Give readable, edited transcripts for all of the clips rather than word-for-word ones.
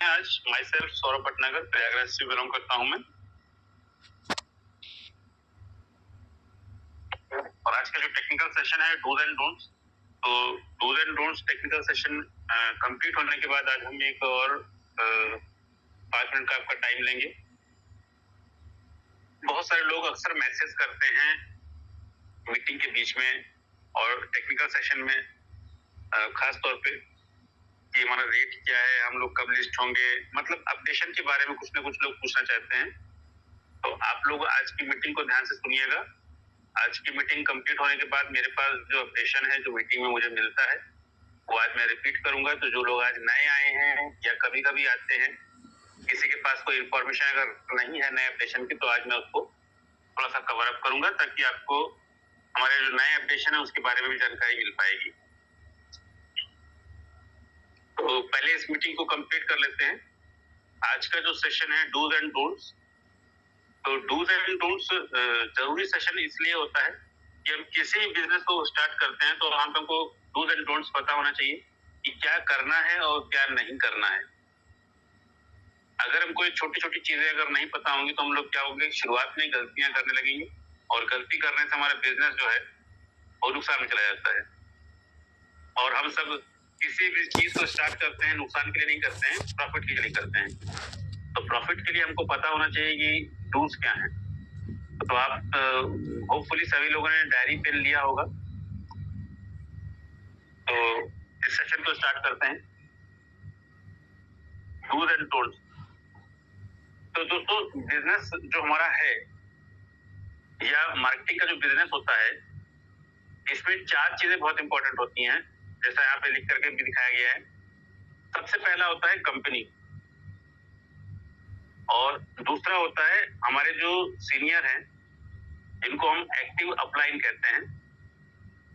हैं आज। Myself Saurabh Bhatnagar, Prayagraj से बिलोंग करता हूं मैं। और आज का जो टेक्निकल सेशन है डूज एंड डोंट्स, तो dos and don'ts technical session complete होने के बाद आज हम एक और 5 मिनट का आपका टाइम लेंगे। बहुत सारे लोग अक्सर मैसेज करते हैं मीटिंग के बीच में और टेक्निकल सेशन में, खास तौर पे कि हमारा रेट क्या है, हम लोग कब लिस्ट होंगे, मतलब अपडेशन के बारे में कुछ ना कुछ लोग पूछना चाहते हैं। तो आप लोग आज की मीटिंग को ध्यान से सुनिएगा। आज की मीटिंग कंप्लीट होने के बाद मेरे पास जो अपडेशन है, जो मीटिंग में मुझे मिलता है, वो आज मैं रिपीट करूंगा। तो जो लोग आज नए आए हैं या कभी कभी आते हैं, किसी के पास कोई इन्फॉर्मेशन अगर नहीं है नए अपडेशन की, तो आज मैं उसको थोड़ा सा कवर अप करूंगा ताकि आपको हमारे जो नए अपडेशन है उसके बारे में भी जानकारी मिल पाएगी। तो पहले इस मीटिंग को कंप्लीट कर लेते हैं। आज का जो सेशन है डूज एंड डोंट्स, तो डूज एंड डोंट्स जरूरी सेशन इसलिए होता है कि हम किसी भी बिजनेस को स्टार्ट करते हैं तो हमको डूज एंड डोंट्स पता होना चाहिए कि क्या करना है और क्या नहीं करना है। अगर हमको ये छोटी छोटी चीजें अगर नहीं पता होंगी तो हम लोग क्या होंगे, शुरुआत में गलतियां करने लगेंगे और गलती करने से हमारा बिजनेस जो है वो नुकसान में चला जाता है। और हम सब किसी भी चीज को स्टार्ट करते हैं नुकसान के लिए नहीं करते हैं, प्रॉफिट के लिए करते हैं। तो प्रॉफिट के लिए हमको पता होना चाहिए कि टूल्स क्या हैं। तो आप होपफुली सभी लोगों ने डायरी पेन लिया होगा। तो इस सेशन को स्टार्ट करते हैं, डूज एंड डोंट्स। तो दोस्तों, बिजनेस जो हमारा है या मार्केटिंग का जो बिजनेस होता है, इसमें 4 चीजें बहुत इंपॉर्टेंट होती हैं, जैसा यहाँ पे लिख करके भी दिखाया गया है। सबसे पहला होता है कंपनी, और दूसरा होता है हमारे जो सीनियर हैं, जिनको हम एक्टिव अपलाइन कहते हैं,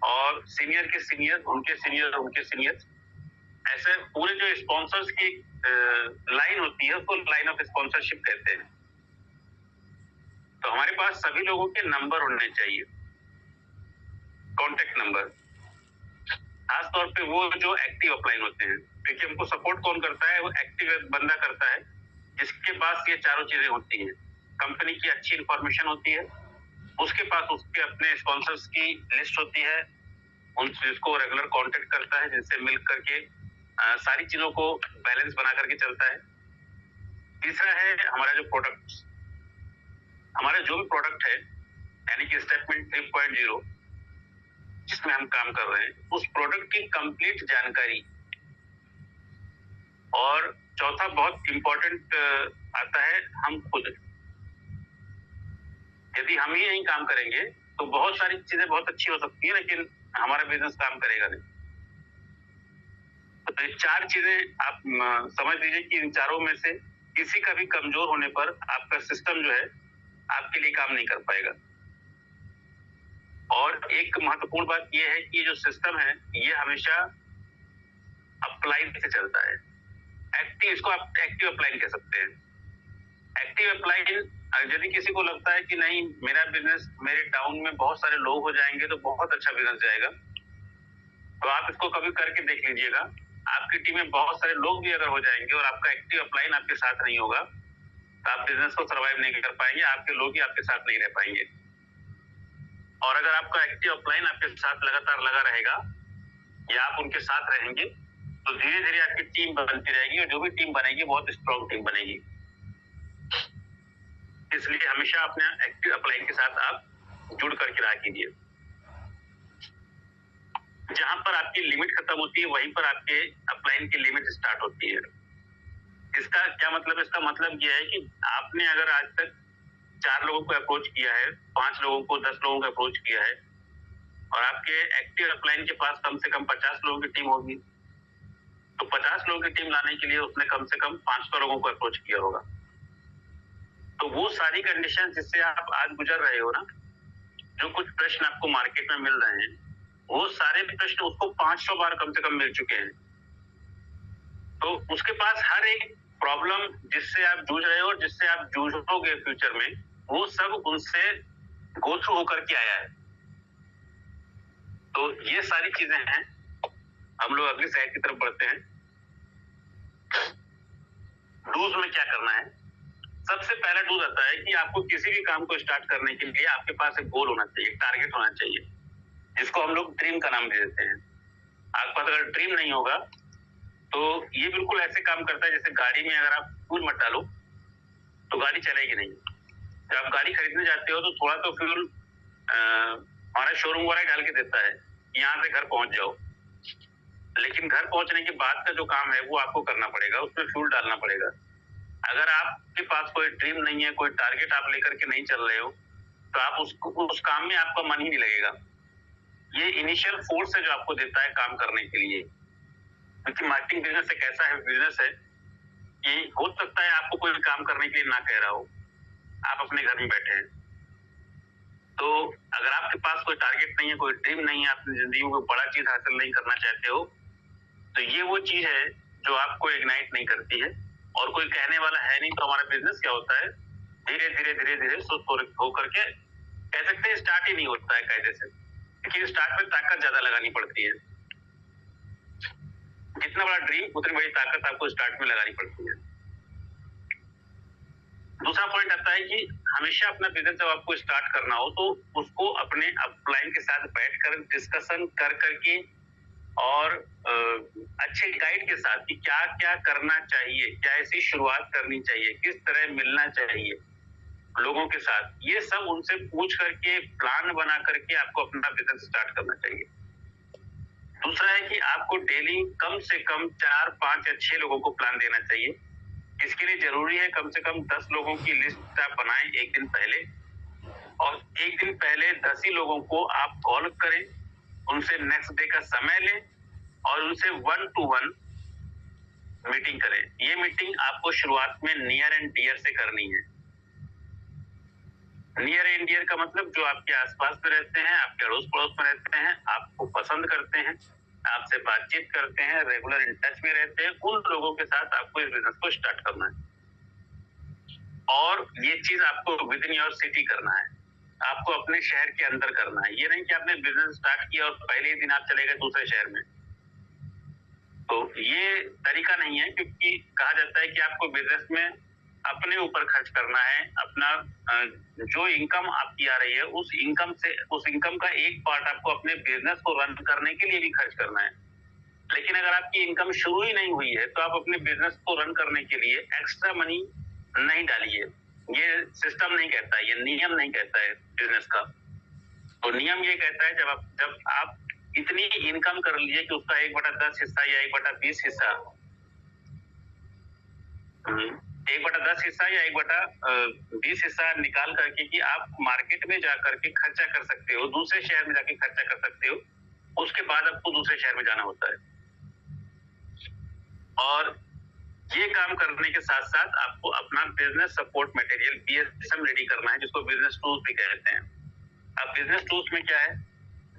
और सीनियर के सीनियर, उनके सीनियर, उनके सीनियर, ऐसे पूरे जो स्पॉन्सर्स की लाइन होती है उसको लाइन ऑफ स्पॉन्सरशिप कहते हैं। तो हमारे पास सभी लोगों के नंबर होने चाहिए, कॉन्टेक्ट नंबर, खासतौर पे वो जो एक्टिव अपलाइन होते हैं, क्योंकि हमको सपोर्ट कौन करता है, वो एक्टिव बंदा करता है जिसके पास ये चारों चीजें होती हैं। कंपनी की अच्छी इंफॉर्मेशन होती है, उसके पास उसके अपने स्पॉन्सर्स की लिस्ट होती है, उनको रेगुलर कांटेक्ट करता है, जिनसे मिल करके सारी चीजों को बैलेंस बना करके चलता है। तीसरा है हमारा जो प्रोडक्ट, हमारा जो भी प्रोडक्ट है, यानी कि स्टेटमेंट 3.0 जिसमें हम काम कर रहे हैं, उस प्रोडक्ट की कंप्लीट जानकारी। और चौथा बहुत इंपॉर्टेंट आता है हम खुद। यदि हम ही नहीं काम करेंगे तो बहुत सारी चीजें बहुत अच्छी हो सकती है, लेकिन हमारा बिजनेस काम करेगा नहीं। तो ये 4 चीजें आप समझ लीजिए कि इन चारों में से किसी का भी कमजोर होने पर आपका सिस्टम जो है आपके लिए काम नहीं कर पाएगा। और एक महत्वपूर्ण बात यह है कि ये जो सिस्टम है ये हमेशा अपलाइन से चलता है। एक्टिव, इसको आप एक्टिव अपलाइन कह सकते हैं। एक्टिव अपलाइन, यदि किसी को लगता है कि नहीं मेरा बिजनेस, मेरे टाउन में बहुत सारे लोग हो जाएंगे तो बहुत अच्छा बिजनेस जाएगा, तो आप इसको कभी करके देख लीजिएगा। आपकी टीम में बहुत सारे लोग भी अगर हो जाएंगे और आपका एक्टिव अपलाइन आपके साथ नहीं होगा, तो आप बिजनेस को सर्वाइव नहीं कर पाएंगे, आपके लोग ही आपके साथ नहीं रह पाएंगे। और अगर आपका एक्टिव अपलाइन आपके साथ लगातार लगा रहेगा या आप उनके साथ रहेंगे, तो धीरे धीरे आपकी टीम बनती रहेगी और जो भी टीम बनेगी बहुत स्ट्रॉन्ग टीम बनेगी। इसलिए हमेशा अपने एक्टिव अपलाइन के साथ आप जुड़ करके रहा कीजिए। जहां पर आपकी लिमिट खत्म होती है वहीं पर आपके अपलाइन की लिमिट स्टार्ट होती है। इसका क्या मतलब है? इसका मतलब यह है कि आपने अगर आज तक 4 लोगों को अप्रोच किया है, 5 लोगों को, 10 लोगों को अप्रोच किया है, और आपके एक्टिव अपलाइन के पास कम से कम 50 लोगों की टीम होगी, तो 50 लोगों की टीम लाने के लिए उसने कम से कम 500 लोगों को अप्रोच किया होगा। तो वो सारी कंडीशन जिससे आप आज गुजर रहे हो ना, जो कुछ प्रश्न आपको मार्केट में मिल रहे हैं, वो सारे प्रश्न उसको 500 बार कम से कम मिल चुके हैं। तो उसके पास हर एक प्रॉब्लम जिससे आप जूझ रहे हो और जिससे आप जूझोगे फ्यूचर में, वो सब उनसे गो थ्रू होकर के आया है। तो ये सारी चीजें हैं। हम लोग अगली स्लाइड की तरफ बढ़ते हैं। उसमें क्या करना है? सबसे पहला रूल आता है कि आपको किसी भी काम को स्टार्ट करने के लिए आपके पास एक गोल होना चाहिए, टारगेट होना चाहिए, जिसको हम लोग ड्रीम का नाम दे देते हैं। आपके पास अगर ड्रीम नहीं होगा तो ये बिल्कुल ऐसे काम करता है जैसे गाड़ी में अगर आप फ्यूल मत डालो तो गाड़ी चलेगी नहीं। जब आप गाड़ी खरीदने जाते हो तो थोड़ा तो फ्यूल हमारा शोरूम वाला डाल के देता है, यहाँ से घर पहुंच जाओ, लेकिन घर पहुंचने के बाद का जो काम है वो आपको करना पड़ेगा, उसमें फ्यूल डालना पड़ेगा। अगर आपके पास कोई ड्रीम नहीं है, कोई टारगेट आप लेकर के नहीं चल रहे हो, तो आप उस काम में आपका मन ही नहीं लगेगा। ये इनिशियल फोर्स है जो आपको देता है काम करने के लिए। क्योंकि मार्केटिंग बिजनेस एक ऐसा है बिजनेस है कि हो सकता है आपको कोई काम करने के लिए ना कह रहा हो, आप अपने घर में बैठे हैं, तो अगर आपके पास कोई टारगेट नहीं है, कोई ड्रीम नहीं है, अपनी जिंदगी में कोई बड़ा चीज हासिल नहीं करना चाहते हो, तो ये वो चीज है जो आपको इग्नाइट नहीं करती है। और कोई कहने वाला है नहीं, तो हमारा बिजनेस क्या होता है, धीरे धीरे धीरे धीरे सुस्त होकर के कह सकते हैं स्टार्ट ही नहीं होता है कायदे से, क्योंकि स्टार्ट में ताकत ज्यादा लगानी पड़ती है। जितना बड़ा ड्रीम उतनी बड़ी ताकत आपको स्टार्ट में लगानी पड़ती है। दूसरा पॉइंट आता है कि हमेशा अपना बिजनेस जब आपको स्टार्ट करना हो तो उसको अपने अपलाइन के साथ बैठकर डिस्कशन कर करके और अच्छे गाइड के साथ कि क्या क्या करना चाहिए, क्या ऐसी शुरुआत करनी चाहिए, किस तरह मिलना चाहिए लोगों के साथ, ये सब उनसे पूछ करके प्लान बना करके आपको अपना बिजनेस स्टार्ट करना चाहिए। दूसरा है कि आपको डेली कम से कम 4, 5 या 6 लोगों को प्लान देना चाहिए। इसके लिए जरूरी है कम से कम 10 लोगों की लिस्ट आप बनाएं एक दिन पहले, और एक दिन पहले 10 ही लोगों को आप कॉल करें, उनसे नेक्स्ट डे का समय लें और उनसे 1 to 1 मीटिंग करें। ये मीटिंग आपको शुरुआत में नियर एंड डियर से करनी है। नियर एंड डियर का मतलब जो आपके आसपास में रहते हैं, आपके अड़ोस पड़ोस में रहते हैं, आपको पसंद करते हैं, आपसे बातचीत करते हैं, रेगुलर इन टच में रहते हैं, उन लोगों के साथ आपको इस बिजनेस को स्टार्ट करना है। और ये चीज आपको विद इन योर सिटी करना है, आपको अपने शहर के अंदर करना है। ये नहीं कि आपने बिजनेस स्टार्ट किया और पहले ही दिन आप चले गए दूसरे शहर में, तो ये तरीका नहीं है। क्योंकि कहा जाता है कि आपको बिजनेस में अपने ऊपर खर्च करना है, अपना जो इनकम आपकी आ रही है उस इनकम का एक पार्ट आपको अपने बिजनेस को रन करने के लिए भी खर्च करना है। लेकिन अगर आपकी इनकम शुरू ही नहीं हुई है तो आप अपने बिजनेस को रन करने के लिए एक्स्ट्रा मनी नहीं डालिए। ये सिस्टम नहीं कहता है, ये नियम नहीं कहता है बिजनेस का। तो नियम ये कहता है जब आप इतनी इनकम कर लीजिए कि उसका 1/10 हिस्सा या 1/20 हिस्सा 1/10 हिस्सा या 1/20 हिस्सा निकाल करके कि आप मार्केट में जा करके खर्चा कर सकते हो, दूसरे शहर में जाके खर्चा कर सकते हो, उसके बाद आपको दूसरे शहर में जाना होता है। और ये काम करने के साथ साथ आपको अपना business support material BSM ready करना है, जिसको बिजनेस टूल्स भी कहते हैं। अब बिजनेस टूल्स में क्या है,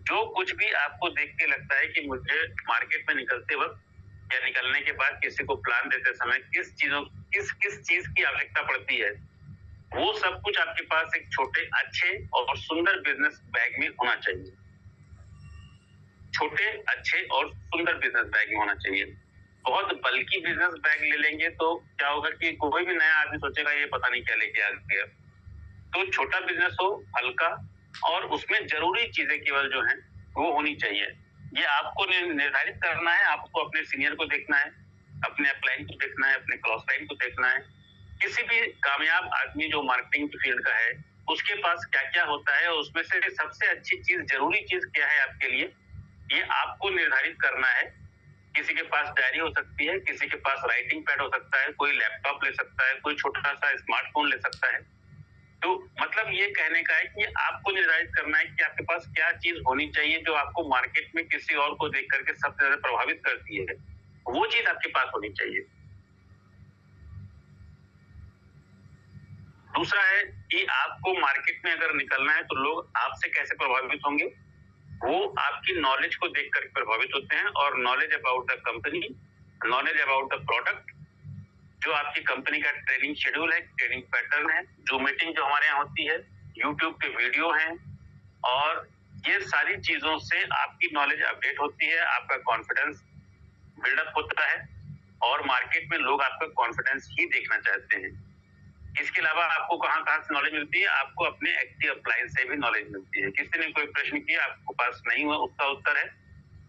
जो कुछ भी आपको देख के लगता है कि मुझे मार्केट में निकलते वक्त या निकलने के बाद किसी को प्लान देते समय किस चीज की आवश्यकता पड़ती है, वो सब कुछ आपके पास एक छोटे अच्छे और सुंदर बिजनेस बैग में होना चाहिए। छोटे अच्छे और सुंदर बिजनेस बैग में होना चाहिए। बहुत बल्कि बिजनेस बैग ले लेंगे तो क्या होगा कि कोई भी नया आदमी सोचेगा ये पता नहीं क्या लेके आ गया। तो छोटा बिजनेस हो, हल्का, और उसमें जरूरी चीजें केवल जो हैं वो होनी चाहिए। ये आपको निर्धारित करना है, आपको अपने सीनियर को देखना है, अपने अपलाइन को देखना है, अपने क्रॉस लाइन को देखना है। किसी भी कामयाब आदमी जो मार्केटिंग की फील्ड का है उसके पास क्या क्या होता है और उसमें से सबसे अच्छी चीज, जरूरी चीज क्या है आपके लिए, ये आपको निर्धारित करना है। किसी के पास डायरी हो सकती है, किसी के पास राइटिंग पैड हो सकता है, कोई लैपटॉप ले सकता है, कोई छोटा सा स्मार्टफोन ले सकता है। तो मतलब ये कहने का है कि आपको निर्धारित करना है कि आपके पास क्या चीज होनी चाहिए जो आपको मार्केट में किसी और को देख करके सबसे ज्यादा प्रभावित करती है, वो चीज आपके पास होनी चाहिए। दूसरा है कि आपको मार्केट में अगर निकलना है तो लोग आपसे कैसे प्रभावित होंगे, वो आपकी नॉलेज को देख कर प्रभावित होते हैं। और knowledge about the company, knowledge about the product, जो आपकी कंपनी का ट्रेनिंग शेड्यूल है, ट्रेनिंग पैटर्न है, जो मीटिंग जो हमारे यहाँ होती है, यूट्यूब के वीडियो हैं, और ये सारी चीजों से आपकी नॉलेज अपडेट होती है, आपका कॉन्फिडेंस बिल्डअप होता है और मार्केट में लोग आपका कॉन्फिडेंस ही देखना चाहते हैं। इसके अलावा आपको कहाँ-कहाँ से नॉलेज मिलती है? आपको अपने एक्टिव अप्लायंस से भी नॉलेज मिलती है। किसी ने कोई प्रश्न किया, आपको पास नहीं हुआ, उसका उत्तर है।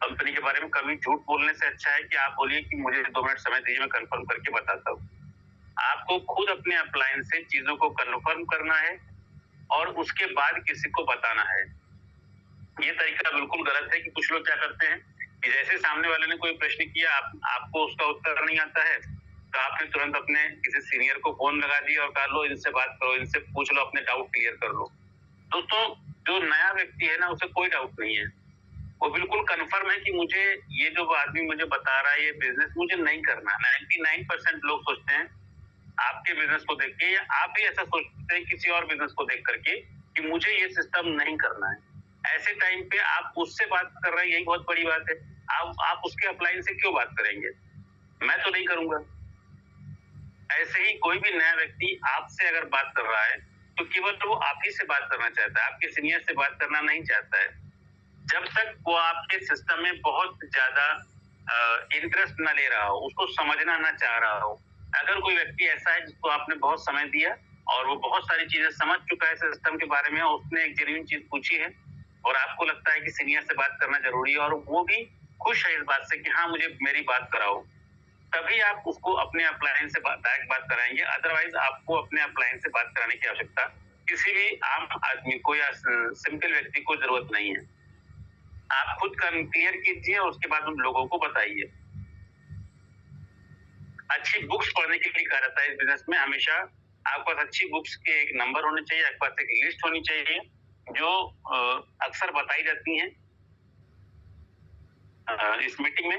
कंपनी के बारे में कभी झूठ बोलने से अच्छा है कि आप बोलिए कि मुझे 2 मिनट समय दीजिए, मैं कन्फर्म करके बताता हूँ। आपको खुद अपने अप्लायंस से चीजों को कन्फर्म करना है और उसके बाद किसी को बताना है। ये तरीका बिल्कुल गलत है कि कुछ लोग क्या करते हैं कि जैसे सामने वाले ने कोई प्रश्न किया, आपको उसका उत्तर नहीं आता है, तो आपने तुरंत अपने किसी सीनियर को फोन लगा दिया और कहा लो इनसे बात करो, इनसे पूछ लो, अपने डाउट क्लियर कर लो। दोस्तों, जो नया व्यक्ति है ना, उसे कोई डाउट नहीं है। वो बिल्कुल कंफर्म है कि मुझे ये जो आदमी मुझे बता रहा है ये बिजनेस मुझे नहीं करना। 99% लोग सोचते हैं आपके बिजनेस को देख के, या आप भी ऐसा सोचते हैं किसी और बिजनेस को देख करके कि मुझे ये सिस्टम नहीं करना है। ऐसे टाइम पे आप उससे बात कर रहे हैं, यही बहुत बड़ी बात है। आप उसके अपलाइन से क्यों बात करेंगे? मैं तो नहीं करूंगा। ऐसे ही कोई भी नया व्यक्ति आपसे अगर बात कर रहा है तो केवल वो आप ही से बात करना चाहता है, आपके सीनियर से बात करना नहीं चाहता है। जब तक वो आपके सिस्टम में बहुत ज्यादा इंटरेस्ट न ले रहा हो, उसको समझना न चाह रहा हो। अगर कोई व्यक्ति ऐसा है जिसको आपने बहुत समय दिया और वो बहुत सारी चीजें समझ चुका है सिस्टम के बारे में, और उसने एक जेन्युइन चीज पूछी है और आपको लगता है कि सीनियर से बात करना जरूरी है और वो भी खुश है इस बात से कि हाँ मुझे मेरी बात कराओ, तभी आप उसको अपने अपलायन से डायरेक्ट बात कराएंगे। अदरवाइज आपको अपने अपलायन से बात कराने की आवश्यकता किसी भी आम आदमी को या सिंपल व्यक्ति को जरूरत नहीं है। आप खुद क्लियर कीजिए और उसके बाद उन लोगों को बताइए। अच्छी बुक्स पढ़ने के लिए कहा जाता है इस बिजनेस में। हमेशा आपके पास अच्छी बुक्स के एक नंबर होने चाहिए, आपके पास एक लिस्ट होनी चाहिए जो अक्सर बताई जाती हैं इस मीटिंग में।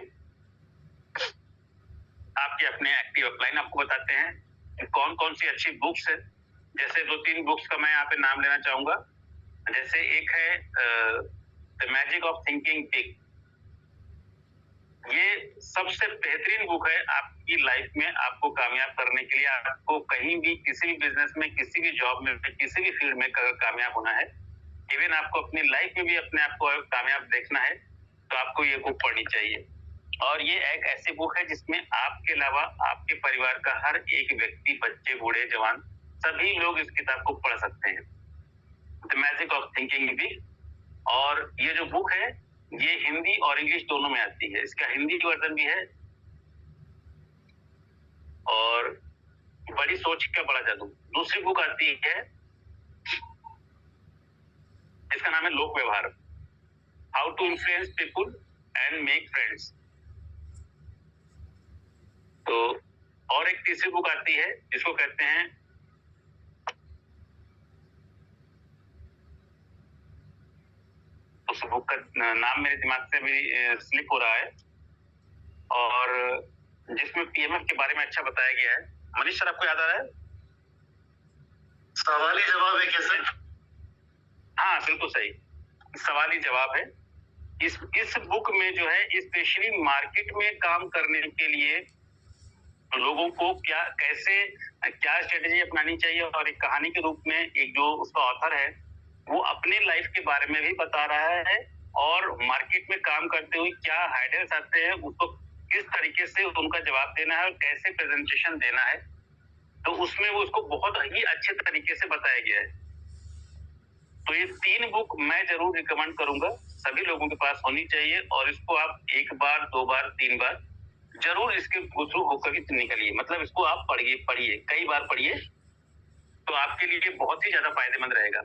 आपके अपने एक्टिव अपलाइन आपको बताते हैं कि कौन कौन सी अच्छी बुक्स है। जैसे 2-3 बुक्स का मैं यहाँ पे नाम लेना चाहूंगा। जैसे एक है the magic of thinking big. ये सबसे बेहतरीन बुक है आपकी लाइफ में आपको कामयाब करने के लिए। आपको कहीं भी किसी भी बिजनेस में, किसी भी जॉब में, किसी भी फील्ड में कामयाब होना है, इवन आपको अपनी लाइफ में भी अपने आप को कामयाब देखना है, तो आपको ये बुक पढ़नी चाहिए। और ये एक ऐसी बुक है जिसमें आपके अलावा आपके परिवार का हर एक व्यक्ति, बच्चे, बूढ़े, जवान, सभी लोग इस किताब को पढ़ सकते हैं, the magic of thinking big. और ये जो बुक है ये हिंदी और इंग्लिश दोनों में आती है। इसका हिंदी वर्जन भी है। और बड़ी सोच का बड़ा जादू दूसरी बुक आती है, इसका नाम है Lok Vyavhar, how to influence people and make friends. तो और एक तीसरी बुक आती है जिसको कहते हैं, उस बुक का नाम मेरे दिमाग से भी स्लिप हो रहा है, और जिसमें पीएमएफ के बारे में अच्छा बताया गया है। मनीष सर, आपको याद आ रहा है? सवाल ही जवाब है कैसे? हाँ, बिल्कुल सही, सवाल ही जवाब है। इस बुक में जो है स्पेशली मार्केट में काम करने के लिए लोगों को क्या स्ट्रेटेजी अपनानी चाहिए, और एक कहानी के रूप में एक जो उसका ऑथर है वो अपने लाइफ के बारे में भी बता रहा है, और मार्केट में काम करते हुए क्या हाइडल्स आते हैं उसको किस तरीके से उनका जवाब देना है और कैसे प्रेजेंटेशन देना है, तो उसमें वो उसको बहुत ही अच्छे तरीके से बताया गया है। तो ये 3 बुक मैं जरूर रिकमेंड करूंगा, सभी लोगों के पास होनी चाहिए, और इसको आप 1 बार, 2 बार, 3 बार जरूर इसके थ्रू होकर निकलिए। मतलब इसको आप पढ़िए, कई बार पढ़िए, तो आपके लिए बहुत ही ज्यादा फायदेमंद रहेगा।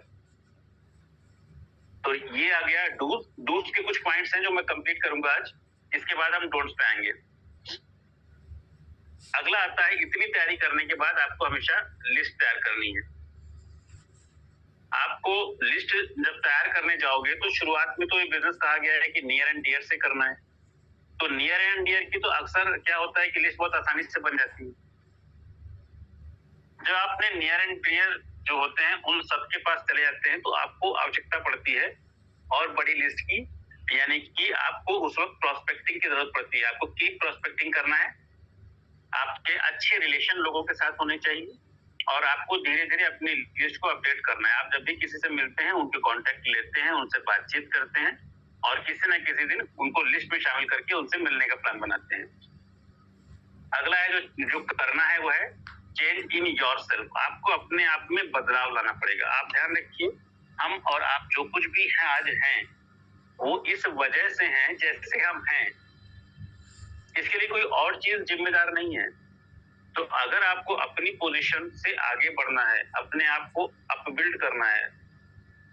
तो ये आ गया डूज के कुछ पॉइंट्स हैं जो मैं कंप्लीट करूंगा आज। इसके बाद हम डोंट्स पे आएंगे। अगला आता है, इतनी तैयारी करने के बाद आपको हमेशा लिस्ट तैयार करनी है। आपको लिस्ट जब तैयार करने जाओगे तो शुरुआत में तो ये बिजनेस कहा गया है कि नियर एंड डियर से करना है। तो नियर एंड डियर की तो अक्सर क्या होता है कि लिस्ट बहुत आसानी से बन जाती है। जब आपने नियर एंड डियर जो होते हैं उन सबके पास चले जाते हैं तो आपको आवश्यकता पड़ती है और बड़ी लिस्ट की, यानी कि आपको उस वक्त प्रोस्पेक्टिंग की जरूरत पड़ती है। आपको कीप प्रोस्पेक्टिंग करना है, आपके अच्छे रिलेशन लोगों के साथ होने चाहिए, और आपको धीरे धीरे अपनी लिस्ट को अपडेट करना है। आप जब भी किसी से मिलते हैं उनके कांटेक्ट लेते हैं, उनसे बातचीत करते हैं, और किसी न किसी दिन उनको लिस्ट में शामिल करके उनसे मिलने का प्लान बनाते हैं। अगला है जो करना है वो है चेंज इन योरसेल्फ। आपको अपने आप में बदलाव लाना पड़ेगा। आप ध्यान रखिए, हम और आप जो कुछ भी हैं आज हैं, वो इस वजह से हैं जैसे हम हैं। इसके लिए कोई और चीज जिम्मेदार नहीं है। तो अगर आपको अपनी पोजीशन से आगे बढ़ना है, अपने आप को अपबिल्ड करना है,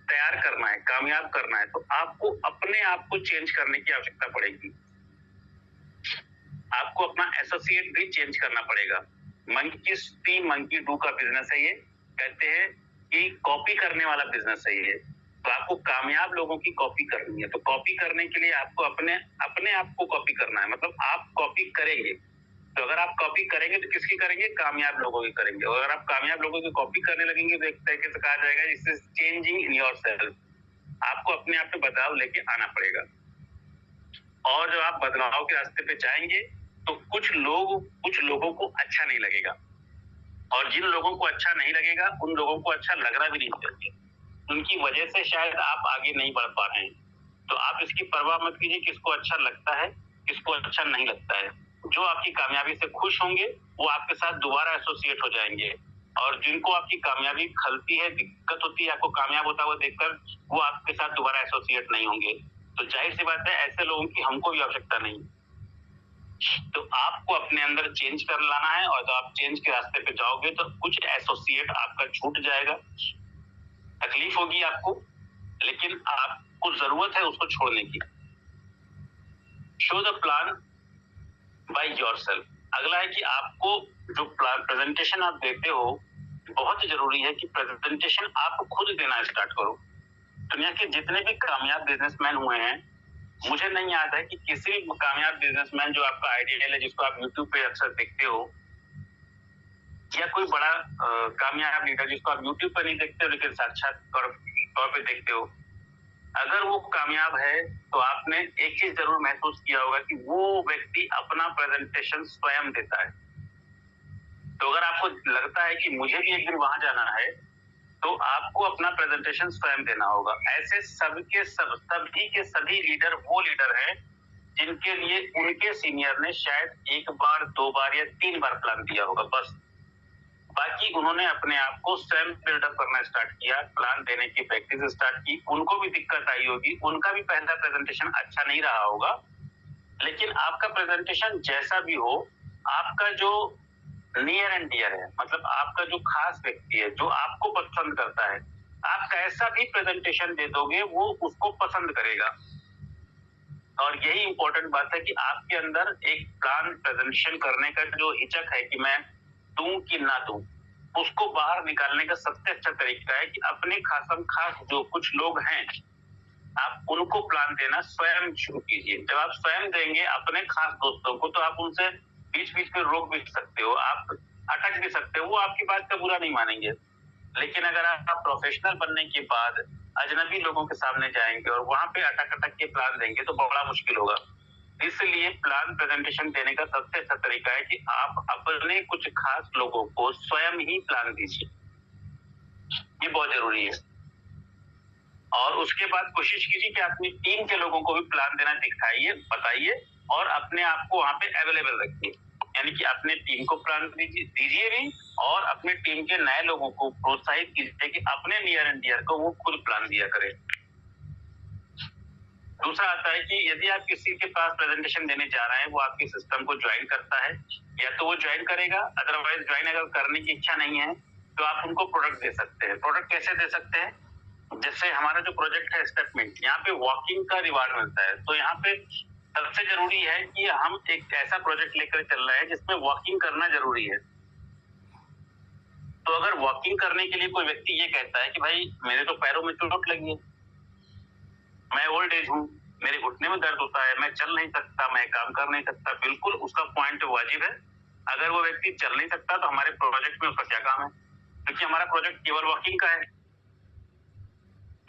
तैयार करना है, कामयाब करना है, तो आपको अपने आप को चेंज करने की आवश्यकता पड़ेगी। आपको अपना एसोसिएट भी चेंज करना पड़ेगा। मंकी सी मंकी डू का बिजनेस है ये। कहते हैं कि कॉपी करने वाला बिजनेस है ये। तो आपको कामयाब लोगों की कॉपी करनी है। तो कॉपी करने के लिए आपको अपने आप को कॉपी करना है, मतलब आप कॉपी करेंगे। तो अगर आप कॉपी करेंगे तो किसकी करेंगे? कामयाब लोगों की करेंगे। और अगर आप कामयाब लोगों की कॉपी करने लगेंगे तो एक तरीके से कहा जाएगा this is changing in yourself. आपको अपने आप में बदलाव लेके आना पड़ेगा। और जब आप बदलाव के रास्ते पे जाएंगे तो कुछ लोगों को अच्छा नहीं लगेगा, और जिन लोगों को अच्छा नहीं लगेगा उन लोगों को अच्छा लगना भी नहीं चाहिए। उनकी वजह से शायद आप आगे नहीं बढ़ पा रहे हैं। तो आप इसकी परवाह मत कीजिए किसको अच्छा लगता है, किसको अच्छा नहीं लगता है। जो आपकी कामयाबी से खुश होंगे वो आपके साथ दोबारा एसोसिएट हो जाएंगे, और जिनको आपकी कामयाबी खलती है, दिक्कत होती है आपको कामयाब होता हुआ देखकर, वो आपके साथ दोबारा एसोसिएट नहीं होंगे। तो जाहिर सी बात है ऐसे लोगों की हमको भी आवश्यकता नहीं। तो आपको अपने अंदर चेंज कर लाना है, और जब आप चेंज के रास्ते पे जाओगे तो कुछ एसोसिएट आपका छूट जाएगा, तकलीफ होगी आपको, लेकिन आपको जरूरत है उसको छोड़ने की। Show the plan by yourself. अगला है कि आपको जो प्रेजेंटेशन आप देते हो, बहुत जरूरी है कि प्रेजेंटेशन आप खुद देना स्टार्ट करो। दुनिया के जितने भी कामयाब बिजनेसमैन हुए हैं, मुझे नहीं याद है कि किसी भी कामयाब बिजनेसमैन जो आपका आइडियल है, जिसको आप यूट्यूब पे अक्सर देखते हो, या कोई बड़ा कामयाब लीडर जिसको आप यूट्यूब पर नहीं देखते हो लेकिन साक्षात तौर पे देखते हो, अगर वो कामयाब है तो आपने एक चीज जरूर महसूस किया होगा कि वो व्यक्ति अपना प्रेजेंटेशन स्वयं देता है। तो अगर आपको लगता है कि मुझे भी एक दिन वहां जाना है, तो आपको अपना प्रेजेंटेशन स्वयं देना होगा। ऐसे सभी के सभी लीडर वो लीडर हैं जिनके लिए उनके सीनियर ने शायद एक बार, दो बार या तीन बार प्लान दिया होगा, बस। बाकी उन्होंने अपने आप को स्वयं बिल्डअप करना स्टार्ट किया, प्लान देने की प्रैक्टिस स्टार्ट की। उनको भी दिक्कत आई होगी, उनका भी पहला प्रेजेंटेशन अच्छा नहीं रहा होगा, लेकिन आपका प्रेजेंटेशन जैसा भी हो, आपका जो नियर एंड डियर है, मतलब आपका जो खास व्यक्ति है, जो आपको पसंद करता है, आप कैसा भी प्रेजेंटेशन दे दोगे वो उसको पसंद करेगा। और यही इंपॉर्टेंट बात है कि आपके अंदर एक प्लान प्रेजेंटेशन करने का जो हिचक है कि मैं दूं कि ना दूं, उसको बाहर निकालने का सबसे अच्छा तरीका है कि अपने खास जो कुछ लोग हैं, आप उनको प्लान देना स्वयं शुरू कीजिए। जब आप स्वयं देंगे अपने खास दोस्तों को, तो आप उनसे बीच बीच में रोक भी सकते हो, आप अटक भी सकते हो, वो आपकी बात का बुरा नहीं मानेंगे। लेकिन अगर आप प्रोफेशनल बनने के बाद अजनबी लोगों के सामने जाएंगे और वहां पे अटक के प्लान देंगे तो बड़ा मुश्किल होगा। इसलिए प्लान प्रेजेंटेशन देने का सबसे अच्छा तरीका है कि आप अपने कुछ खास लोगों को स्वयं ही प्लान दीजिए। ये बहुत जरूरी है। और उसके बाद कोशिश कीजिए कि अपनी टीम के लोगों को भी प्लान देना दिखाइए, बताइए, और अपने आप को वहां पे अवेलेबल रखिए। यानी कि अपने टीम को प्लान दीजिए भी, और अपने टीम के नए लोगों को प्रोत्साहित कीजिए कि अपने नियर एंड डियर को वो खुद प्लान दिया करें। दूसरा आता है कि यदि आप किसी के पास प्रेजेंटेशन देने जा रहे हैं, वो आपके सिस्टम को ज्वाइन करता है, या तो वो ज्वाइन करेगा, अदरवाइज ज्वाइन अगर करने की इच्छा नहीं है तो आप उनको प्रोडक्ट दे सकते हैं। प्रोडक्ट कैसे दे सकते हैं? जैसे हमारा जो प्रोजेक्ट है स्टेटमेंट, यहाँ पे वॉकिंग का रिवार्ड मिलता है। तो यहाँ पे सबसे जरूरी है कि हम एक ऐसा प्रोजेक्ट लेकर चल रहे हैं जिसमें वॉकिंग करना जरूरी है। तो अगर वॉकिंग करने के लिए कोई व्यक्ति ये कहता है कि भाई मेरे तो पैरों में चोट लगी है, मैं ओल्ड एज हूँ, मेरे घुटने में दर्द होता है, मैं चल नहीं सकता, मैं काम कर नहीं सकता, बिल्कुल उसका पॉइंट वाजिब है। अगर वो व्यक्ति चल नहीं सकता तो हमारे प्रोजेक्ट में उसका क्या काम है, क्योंकि हमारा प्रोजेक्ट केवल वॉकिंग का है।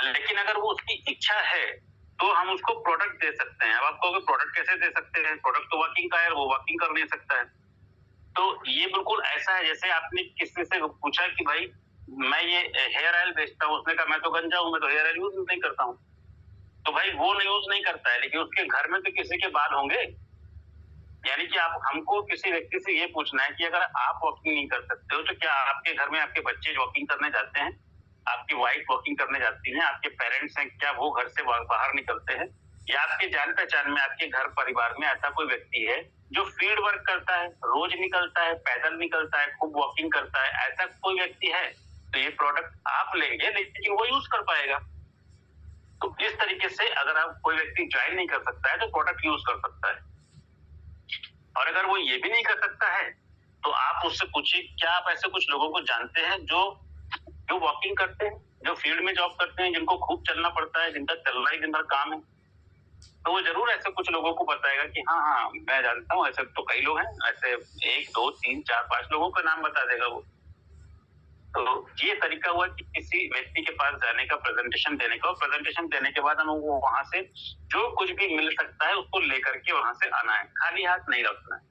लेकिन अगर वो उसकी इच्छा है तो हम उसको प्रोडक्ट दे सकते हैं। अब आप कहोगे प्रोडक्ट कैसे दे सकते हैं, प्रोडक्ट तो वर्किंग का है, वो वर्किंग कर नहीं सकता है। तो ये बिल्कुल ऐसा है जैसे आपने किसी से पूछा कि भाई मैं ये हेयर ऑयल बेचता हूँ, उसने कहा मैं तो गंजा हूँ, मैं तो हेयर ऑयल यूज नहीं करता हूँ। तो भाई वो यूज नहीं करता है, लेकिन उसके घर में तो किसी के बाल होंगे, यानी कि आप हमको किसी व्यक्ति से ये पूछना है कि अगर आप वॉकिंग नहीं कर सकते हो तो क्या आपके घर में आपके बच्चे वॉकिंग करने जाते हैं, आपकी वाइफ वॉकिंग करने जाती है, आपके पेरेंट्स हैं, क्या वो घर से बाहर निकलते हैं, या आपके जान पहचान में आपके घर परिवार में ऐसा कोई व्यक्ति है जो फील्ड वर्क करता है, रोज निकलता है, पैदल निकलता है, खूब वॉकिंग करता है, ऐसा कोई व्यक्ति है तो ये प्रोडक्ट आप लेंगे लेकिन वो यूज कर पाएगा। तो इस तरीके से अगर आप कोई व्यक्ति ज्वाइन नहीं कर सकता है तो प्रोडक्ट यूज कर सकता है, और अगर वो ये भी नहीं कर सकता है तो आप उससे पूछिए क्या आप ऐसे कुछ लोगों को जानते हैं जो जो वॉकिंग करते हैं, जो फील्ड में जॉब करते हैं, जिनको खूब चलना पड़ता है, जिनका चलना ही दिन भर काम है, तो वो जरूर ऐसे कुछ लोगों को बताएगा कि हाँ हाँ मैं जानता हूँ, ऐसे तो कई लोग हैं, ऐसे 1 2 3 4 5 लोगों का नाम बता देगा वो। तो ये तरीका हुआ कि किसी व्यक्ति के पास जाने का, प्रेजेंटेशन देने का, और प्रेजेंटेशन देने के बाद हम वो वहां से जो कुछ भी मिल सकता है उसको लेकर के वहां से आना है, खाली हाथ नहीं रखना है।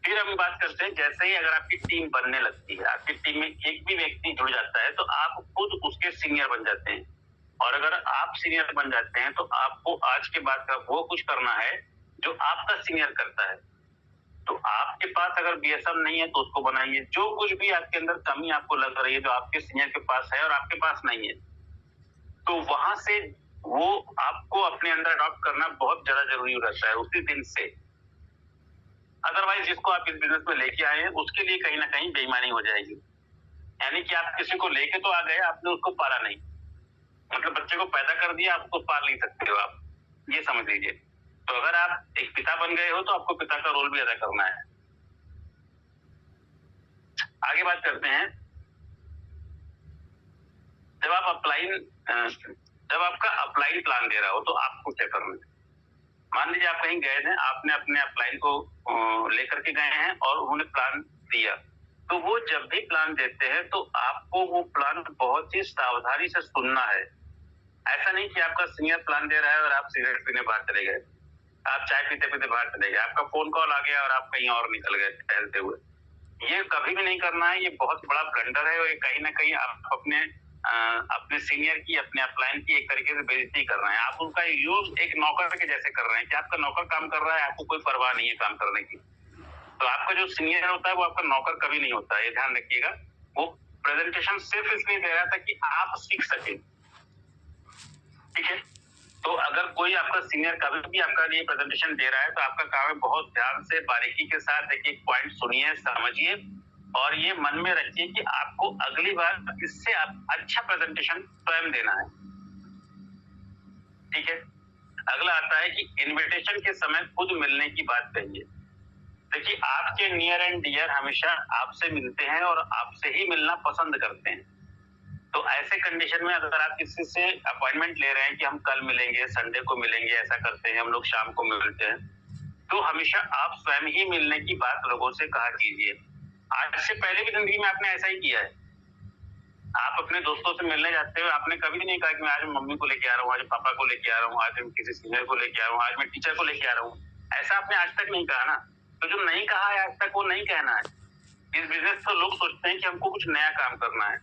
फिर हम बात करते हैं, जैसे ही अगर आपकी टीम बनने लगती है, आपकी टीम में एक भी व्यक्ति जुड़ जाता है तो आप खुद उसके सीनियर बन जाते हैं, और अगर आप सीनियर बन जाते हैं तो आपको आज के बाद का वो कुछ करना है जो आपका सीनियर करता है। तो आपके पास अगर बीएसएम नहीं है तो उसको बनाइए, जो कुछ भी आपके अंदर कमी आपको लग रही है जो आपके सीनियर के पास है और आपके पास नहीं है, तो वहां से वो आपको अपने अंदर अडॉप्ट करना बहुत ज्यादा जरूरी रहता है उसी दिन से। अदरवाइज जिसको आप इस बिजनेस में लेके आए हैं उसके लिए कहीं ना कहीं बेईमानी हो जाएगी। यानी कि आप किसी को लेके तो आ गए, आपने उसको पाला नहीं, मतलब बच्चे को पैदा कर दिया, आप उसको पाल नहीं सकते हो, आप ये समझ लीजिए। तो अगर आप एक पिता बन गए हो तो आपको पिता का रोल भी अदा करना है। आगे बात करते हैं, जब आप जब आपका अपलाइन प्लान दे रहा हो तो आपको क्या करना है। मान लीजिए आप कहीं गए थे, आपने अपने अपलाइन को लेकर के गए हैं और उन्होंने प्लान दिया, तो वो जब भी प्लान देते हैं तो आपको वो प्लान बहुत ही सावधानी से सुनना है। ऐसा नहीं कि आपका सीनियर प्लान दे रहा है और आप सिगरेट पीने बाहर चले गए, आप चाय पीते पीते बाहर चले गए, आपका फोन कॉल आ गया और आप कहीं और निकल गए टहलते हुए। ये कभी भी नहीं करना है, ये बहुत बड़ा ब्लंडर है, और ये कहीं ना कहीं आप अपने सीनियर की, अपने अपलाइन की एक तरीके से बेइज्जती कर रहे हैं। आप उनका यूज एक नौकर के जैसे कर रहे हैं कि आपका नौकर काम कर रहा है, आपको कोई परवाह नहीं है काम करने की। तो आपका जो सीनियर होता है वो आपका नौकर कभी नहीं होता है, ये ध्यान रखिएगा। वो प्रेजेंटेशन सिर्फ इसलिए दे रहा था कि आप सीख सके, ठीक है। तो अगर कोई आपका सीनियर कभी भी आपका लिए प्रेजेंटेशन दे रहा है तो आपका काम है बहुत ध्यान से, बारीकी के साथ एक एक पॉइंट सुनिए, समझिए, और ये मन में रखिए कि आपको अगली बार इससे अच्छा प्रेजेंटेशन स्वयं देना है, ठीक है। अगला आता है कि इनविटेशन के समय खुद मिलने की बात कहिए। देखिए, आपके नियर एंड डियर हमेशा आपसे मिलते हैं और आपसे ही मिलना पसंद करते हैं। तो ऐसे कंडीशन में अगर आप किसी से अपॉइंटमेंट ले रहे हैं कि हम कल मिलेंगे, संडे को मिलेंगे, ऐसा करते हैं, हम लोग शाम को मिलते हैं, तो हमेशा आप स्वयं ही मिलने की बात लोगों से कहा कीजिए। आज से पहले भी जिंदगी में आपने ऐसा ही किया है। आप अपने दोस्तों से मिलने जाते हुए आपने कभी नहीं कहा कि मैं आज मम्मी को लेके आ रहा हूँ, आज पापा को लेके आ रहा हूँ, आज मैं किसी सीनियर को लेके आ रहा हूँ, आज मैं टीचर को लेके आ रहा हूँ। ऐसा आपने आज तक नहीं कहा ना। तो जो नहीं कहा है आज तक वो नहीं कहना है। इस बिजनेस तो लोग सोचते हैं कि हमको कुछ नया काम करना है,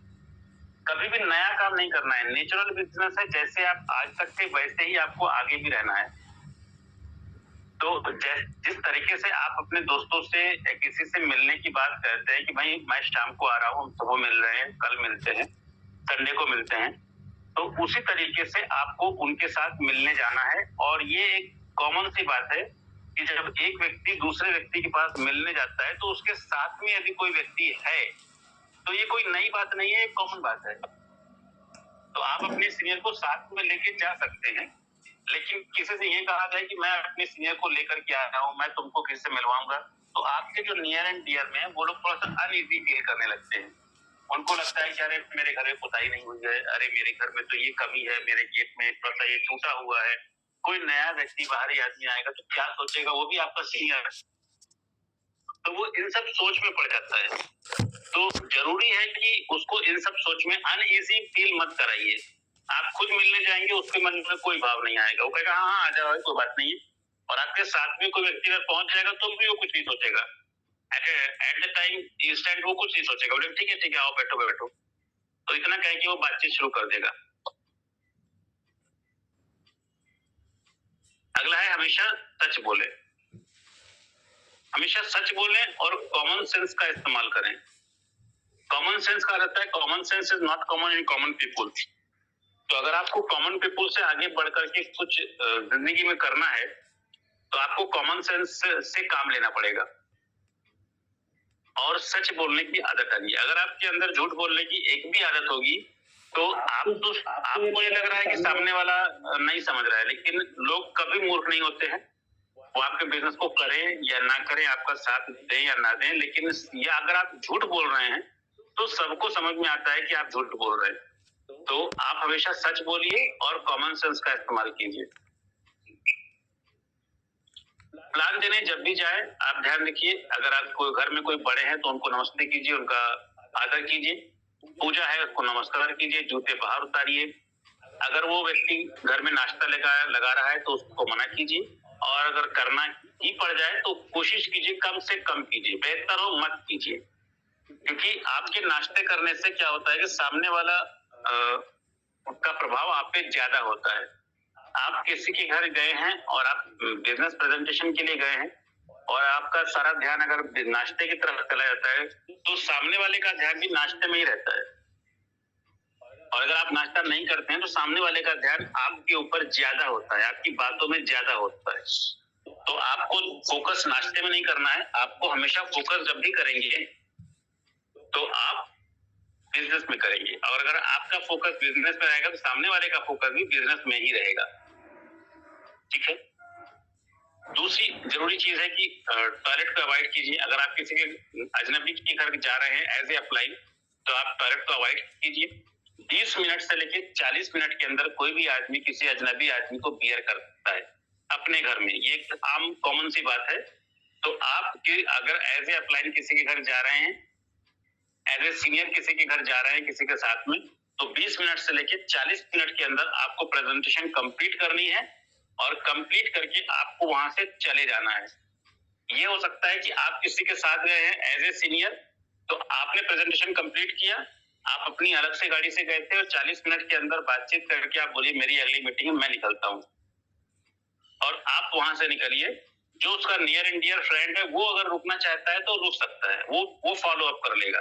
कभी भी नया काम नहीं करना है। नेचुरल बिजनेस है, जैसे आप आज तक थे वैसे ही आपको आगे भी रहना है। तो जिस तरीके से आप अपने दोस्तों से किसी से मिलने की बात करते हैं कि भाई मैं शाम को आ रहा हूँ, हम सुबह मिल रहे हैं, कल मिलते हैं, संडे को मिलते हैं, तो उसी तरीके से आपको उनके साथ मिलने जाना है। और ये एक कॉमन सी बात है कि जब एक व्यक्ति दूसरे व्यक्ति के पास मिलने जाता है तो उसके साथ में यदि कोई व्यक्ति है तो ये कोई नई बात नहीं है, एक कॉमन बात है। तो आप अपने सीनियर को साथ में लेके जा सकते हैं, लेकिन किसी से ये कहा जाए कि मैं अपने सीनियर को लेकर के आ रहा हूँ, मैं तुमको किसी से मिलवाऊंगा, तो आपके जो नियर एंड डियर में वो लोग थोड़ा सा अनईजी फील करने लगते हैं। उनको लगता है कि अरे मेरे घर में पुताई नहीं हुई है, अरे मेरे घर में तो ये कमी है, मेरे गेट में थोड़ा सा ये टूटा हुआ है, कोई नया व्यक्ति बाहरी आदमी आएगा तो क्या सोचेगा, वो भी आपका सीनियर है, तो वो इन सब सोच में पड़ जाता है। तो जरूरी है कि उसको इन सब सोच में अनईजी फील मत कराइए। आप खुद मिलने जाएंगे, उसके मन में कोई भाव नहीं आएगा, वो कहेगा हाँ आ जाओ, कोई बात नहीं है। और आपके साथ में कोई व्यक्ति अगर पहुंच जाएगा तो भी वो कुछ नहीं सोचेगा, एट द टाइम इंस्टेंट वो कुछ नहीं सोचेगा, बोले ठीक है आओ बैठो बैठो, तो इतना कहे कि वो बातचीत शुरू कर देगा। अगला है हमेशा सच बोले। हमेशा सच बोलें और कॉमन सेंस का इस्तेमाल करें। कॉमन सेंस का रहता है, common sense is not common in common people. तो अगर आपको कॉमन पीपुल से आगे बढ़ करके कुछ जिंदगी में करना है तो आपको कॉमन सेंस से काम लेना पड़ेगा और सच बोलने की आदत आनी। अगर आपके अंदर झूठ बोलने की एक भी आदत होगी तो आपको ये लग रहा है कि सामने वाला नहीं समझ रहा है, लेकिन लोग कभी मूर्ख नहीं होते हैं। वो आपके बिजनेस को करें या ना करें, आपका साथ दें या ना दें, लेकिन या अगर आप झूठ बोल रहे हैं तो सबको समझ में आता है कि आप झूठ बोल रहे हैं। तो आप हमेशा सच बोलिए और कॉमन सेंस का इस्तेमाल कीजिए। प्लान देने जब भी जाए आप ध्यान रखिए, अगर आप कोई घर में कोई बड़े हैं तो उनको नमस्ते कीजिए, उनका आदर कीजिए। पूजा है उसको नमस्कार कीजिए, जूते बाहर उतारिए। अगर वो व्यक्ति घर में नाश्ता लगा रहा है तो उसको मना कीजिए, और अगर करना ही पड़ जाए तो कोशिश कीजिए कम से कम कीजिए, बेहतर हो मत कीजिए। क्योंकि आपके नाश्ते करने से क्या होता है कि सामने वाला का प्रभाव आप पे ज्यादा होता है। आप किसी के घर गए हैं और आप बिजनेस प्रेजेंटेशन के लिए गए हैं और आपका सारा ध्यान अगर नाश्ते की तरफ चला जाता है तो सामने वाले का ध्यान भी नाश्ते में ही रहता है, और अगर आप नाश्ता नहीं करते हैं तो सामने वाले का ध्यान आपके ऊपर ज्यादा होता है, आपकी बातों में ज्यादा होता है। तो आपको फोकस नाश्ते में नहीं करना है, आपको हमेशा फोकस जब भी करेंगे तो आप बिजनेस में करेंगे, और अगर आपका फोकस बिजनेस में रहेगा तो सामने वाले का फोकस भी बिजनेस में ही रहेगा। ठीक है। दूसरी जरूरी चीज है कि टॉयलेट को अवॉइड कीजिए। अगर आप किसी के अजनबी के घर जा रहे हैं एज ए अप्लाई तो आप टॉयलेट को अवॉइड कीजिए। 20 मिनट से लेकर 40 मिनट के अंदर कोई भी आदमी किसी अजनबी आदमी को बियर करता है अपने घर में, ये एक आम कॉमन सी बात है। तो आप अगर एज ए अप्लाई किसी के घर जा रहे हैं, एज ए सीनियर किसी के घर जा रहे हैं किसी के साथ में, तो 20 मिनट से लेकर 40 मिनट के अंदर आपको प्रेजेंटेशन कंप्लीट करनी है और कंप्लीट करके आपको वहां से चले जाना है। ये हो सकता है कि आप किसी के साथ गए हैं एज ए सीनियर, तो आपने प्रेजेंटेशन कंप्लीट किया, आप अपनी अलग से गाड़ी से गए थे और 40 मिनट के अंदर बातचीत करके आप बोलिए मेरी अगली मीटिंग में मैं निकलता हूँ, और आप वहां से निकलिए। जो उसका नियर एंड डियर फ्रेंड है वो अगर रुकना चाहता है तो रुक सकता है, वो फॉलो अप कर लेगा।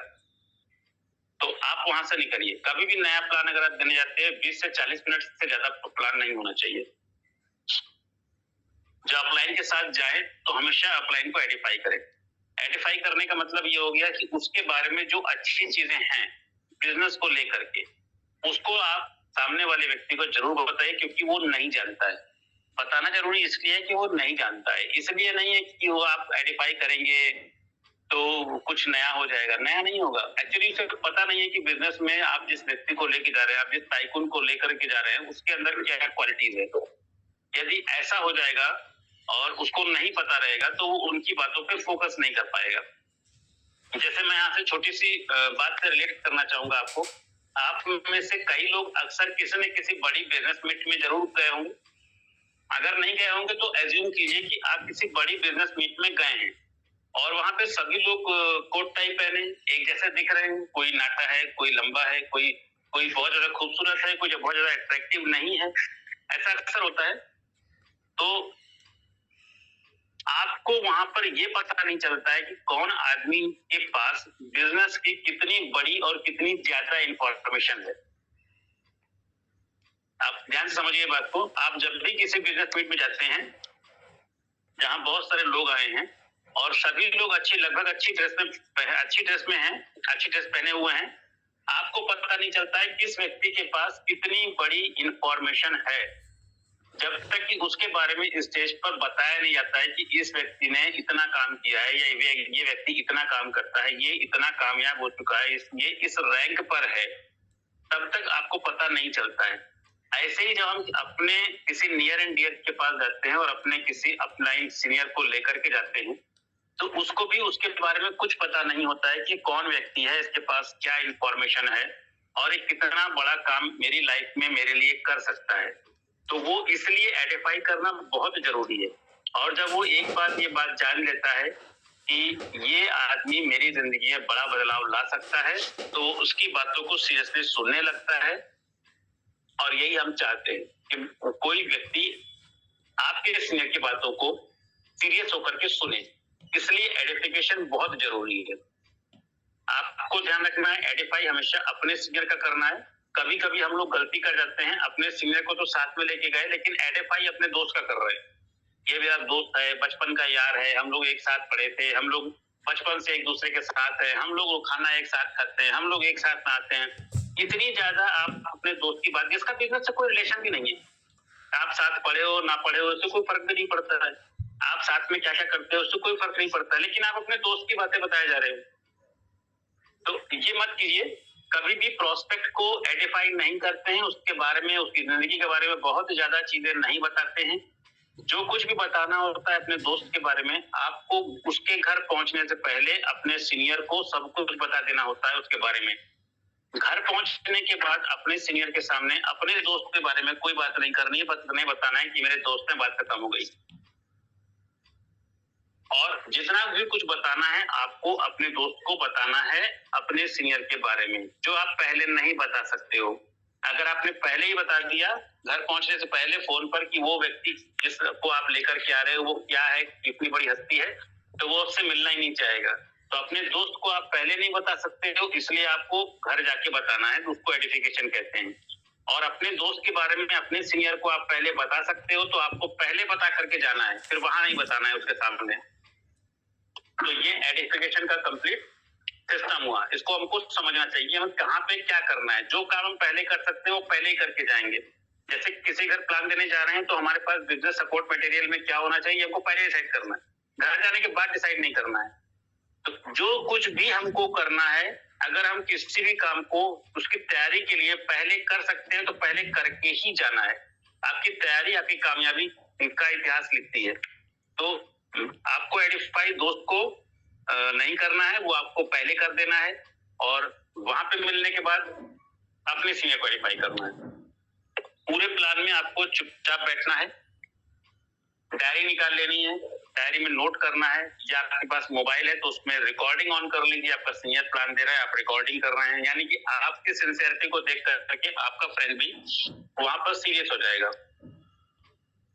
तो आप वहां से निकलिए। कभी भी नया प्लान अगर आप देने जाते हैं 20 से 40 मिनट से ज्यादा प्लान नहीं होना चाहिए। जो अपलाइन के साथ जाए तो हमेशा अपलाइन को एडिफाई करें। एडिफाई करने का मतलब ये हो गया कि उसके बारे में जो अच्छी चीजें हैं बिजनेस को लेकर के, उसको आप सामने वाले व्यक्ति को जरूर बताइए, क्योंकि वो नहीं जानता है। बताना जरूरी इसलिए है कि वो नहीं जानता है, इसलिए नहीं है कि वो आप एडिफाई करेंगे तो कुछ नया हो जाएगा। नया नहीं होगा। एक्चुअली उसे पता नहीं है कि बिजनेस में आप जिस व्यक्ति को लेके जा रहे हैं, आप जिस टाइकून को लेकर के जा रहे हैं, उसके अंदर क्या क्वालिटीज है। तो यदि ऐसा हो जाएगा और उसको नहीं पता रहेगा तो वो उनकी बातों पे फोकस नहीं कर पाएगा। जैसे मैं यहाँ से छोटी सी बात से रिलेट करना चाहूंगा आपको। आप में से कई लोग अक्सर किसी न किसी बड़ी बिजनेस मीट में जरूर गए होंगे। अगर नहीं गए होंगे तो एज्यूम कीजिए कि आप किसी बड़ी बिजनेस मीट में गए हैं और वहां पे सभी लोग कोट टाई पहने एक जैसे दिख रहे हैं। कोई नाटा है, कोई लंबा है, कोई कोई बहुत ज्यादा खूबसूरत है, कोई बहुत ज्यादा अट्रैक्टिव नहीं है। ऐसा अक्सर होता है। तो आपको वहां पर ये पता नहीं चलता है कि कौन आदमी के पास बिजनेस की कितनी बड़ी और कितनी ज्यादा इंफॉर्मेशन है। आप ध्यान से समझिए बात को। आप जब भी किसी बिजनेस मीट में जाते हैं जहां बहुत सारे लोग आए हैं और सभी लोग लगभग अच्छी ड्रेस में हैं, अच्छी ड्रेस पहने हुए हैं, आपको पता नहीं चलता है किस व्यक्ति के पास कितनी बड़ी इंफॉर्मेशन है जब तक कि उसके बारे में स्टेज पर बताया नहीं जाता है कि इस व्यक्ति ने इतना काम किया है, या ये व्यक्ति इतना काम करता है, ये इतना कामयाब हो चुका है, ये इस रैंक पर है, तब तक आपको पता नहीं चलता है। ऐसे ही जब हम अपने किसी नियर एंड डियर के पास जाते हैं और अपने किसी अपलाइन सीनियर को लेकर के जाते हैं तो उसको भी उसके बारे में कुछ पता नहीं होता है कि कौन व्यक्ति है, इसके पास क्या इंफॉर्मेशन है और ये कितना बड़ा काम मेरी लाइफ में मेरे लिए कर सकता है। तो वो इसलिए आइडेंटिफाई करना बहुत जरूरी है। और जब वो एक बार ये बात जान लेता है कि ये आदमी मेरी जिंदगी में बड़ा बदलाव ला सकता है तो उसकी बातों को सीरियसली सुनने लगता है। और यही हम चाहते हैं कि कोई व्यक्ति आपके सीनियर की बातों को सीरियस होकर के सुने। इसलिए एडिफिकेशन बहुत जरूरी है। आपको ध्यान रखना है, एडिफाई हमेशा अपने सीनियर का करना है। कभी कभी हम लोग गलती कर जाते हैं, अपने सीनियर को तो साथ में लेके गए लेकिन एडिफाई अपने दोस्त का कर रहे हैं। ये मेरा दोस्त है, बचपन का यार है, हम लोग एक साथ पढ़े थे, हम लोग बचपन से एक दूसरे के साथ है, हम लोग खाना एक साथ खाते हैं, हम लोग एक साथ नहाते हैं। इतनी ज्यादा आप अपने दोस्त की बात, जिसका बिजनेस से कोई रिलेशन भी नहीं है, आप साथ पढ़े हो ना पढ़े हो उससे कोई फर्क भी नहीं पड़ता है, आप साथ में क्या क्या करते हो उससे कोई फर्क नहीं पड़ता, लेकिन आप अपने दोस्त की बातें बताए जा रहे हो। तो ये मत कीजिए, कभी भी प्रोस्पेक्ट को एडिफाई नहीं करते हैं, उसके बारे में, उसकी जिंदगी के बारे में बहुत ज्यादा चीजें नहीं बताते हैं। जो कुछ भी बताना होता है अपने दोस्त के बारे में, आपको उसके घर पहुंचने से पहले अपने सीनियर को सब कुछ बता देना होता है उसके बारे में। घर पहुंचने के बाद अपने सीनियर के सामने अपने दोस्त के बारे में कोई बात नहीं करनी है, बस नहीं बताना है कि मेरे दोस्त ने बात खत्म हो गई। और जितना भी कुछ बताना है आपको अपने दोस्त को बताना है अपने सीनियर के बारे में, जो आप पहले नहीं बता सकते हो। अगर आपने पहले ही बता दिया घर पहुंचने से पहले फोन पर कि वो व्यक्ति जिसको आप लेकर के आ रहे हो वो क्या है, कितनी बड़ी हस्ती है, तो वो उससे मिलना ही नहीं चाहेगा। तो अपने दोस्त को आप पहले नहीं बता सकते हो, इसलिए आपको घर जाके बताना है, उसको एडिफिकेशन कहते हैं। और अपने दोस्त के बारे में अपने सीनियर को आप पहले बता सकते हो, तो आपको पहले बता करके जाना है, फिर वहां नहीं बताना है उसके सामने। तो ये एडिफिकेशन का कंप्लीट सिस्टम हुआ। इसको हमको समझना चाहिए हम कहाँ पे क्या करना है। जो काम हम पहले कर सकते हैं वो पहले ही करके जाएंगे। जैसे किसी घर प्लान देने जा रहे हैं तो हमारे पास बिजनेस सपोर्ट मटेरियल में क्या होना चाहिए हमको पहले डिसाइड करना है, घर जाने के बाद डिसाइड नहीं करना है। तो जो कुछ भी हमको करना है, अगर हम किसी भी काम को उसकी तैयारी के लिए पहले कर सकते हैं तो पहले करके ही जाना है। आपकी तैयारी आपकी कामयाबी का इतिहास लिखती है। तो आपको एडिफाई दोस्त को नहीं करना है, वो आपको पहले कर देना है और वहां पे मिलने के बाद अपने सीनियर को एडिफाई करना है। पूरे प्लान में आपको चुपचाप बैठना है, डायरी निकाल लेनी है, डायरी में नोट करना है, या आपके पास मोबाइल है तो उसमें रिकॉर्डिंग ऑन कर लीजिए। आपका सीनियर प्लान दे रहा है, आप रिकॉर्डिंग कर रहे हैं, यानी कि आपकी सिंसियरिटी को देख करके आपका फ्रेंड भी वहां पर सीरियस हो जाएगा।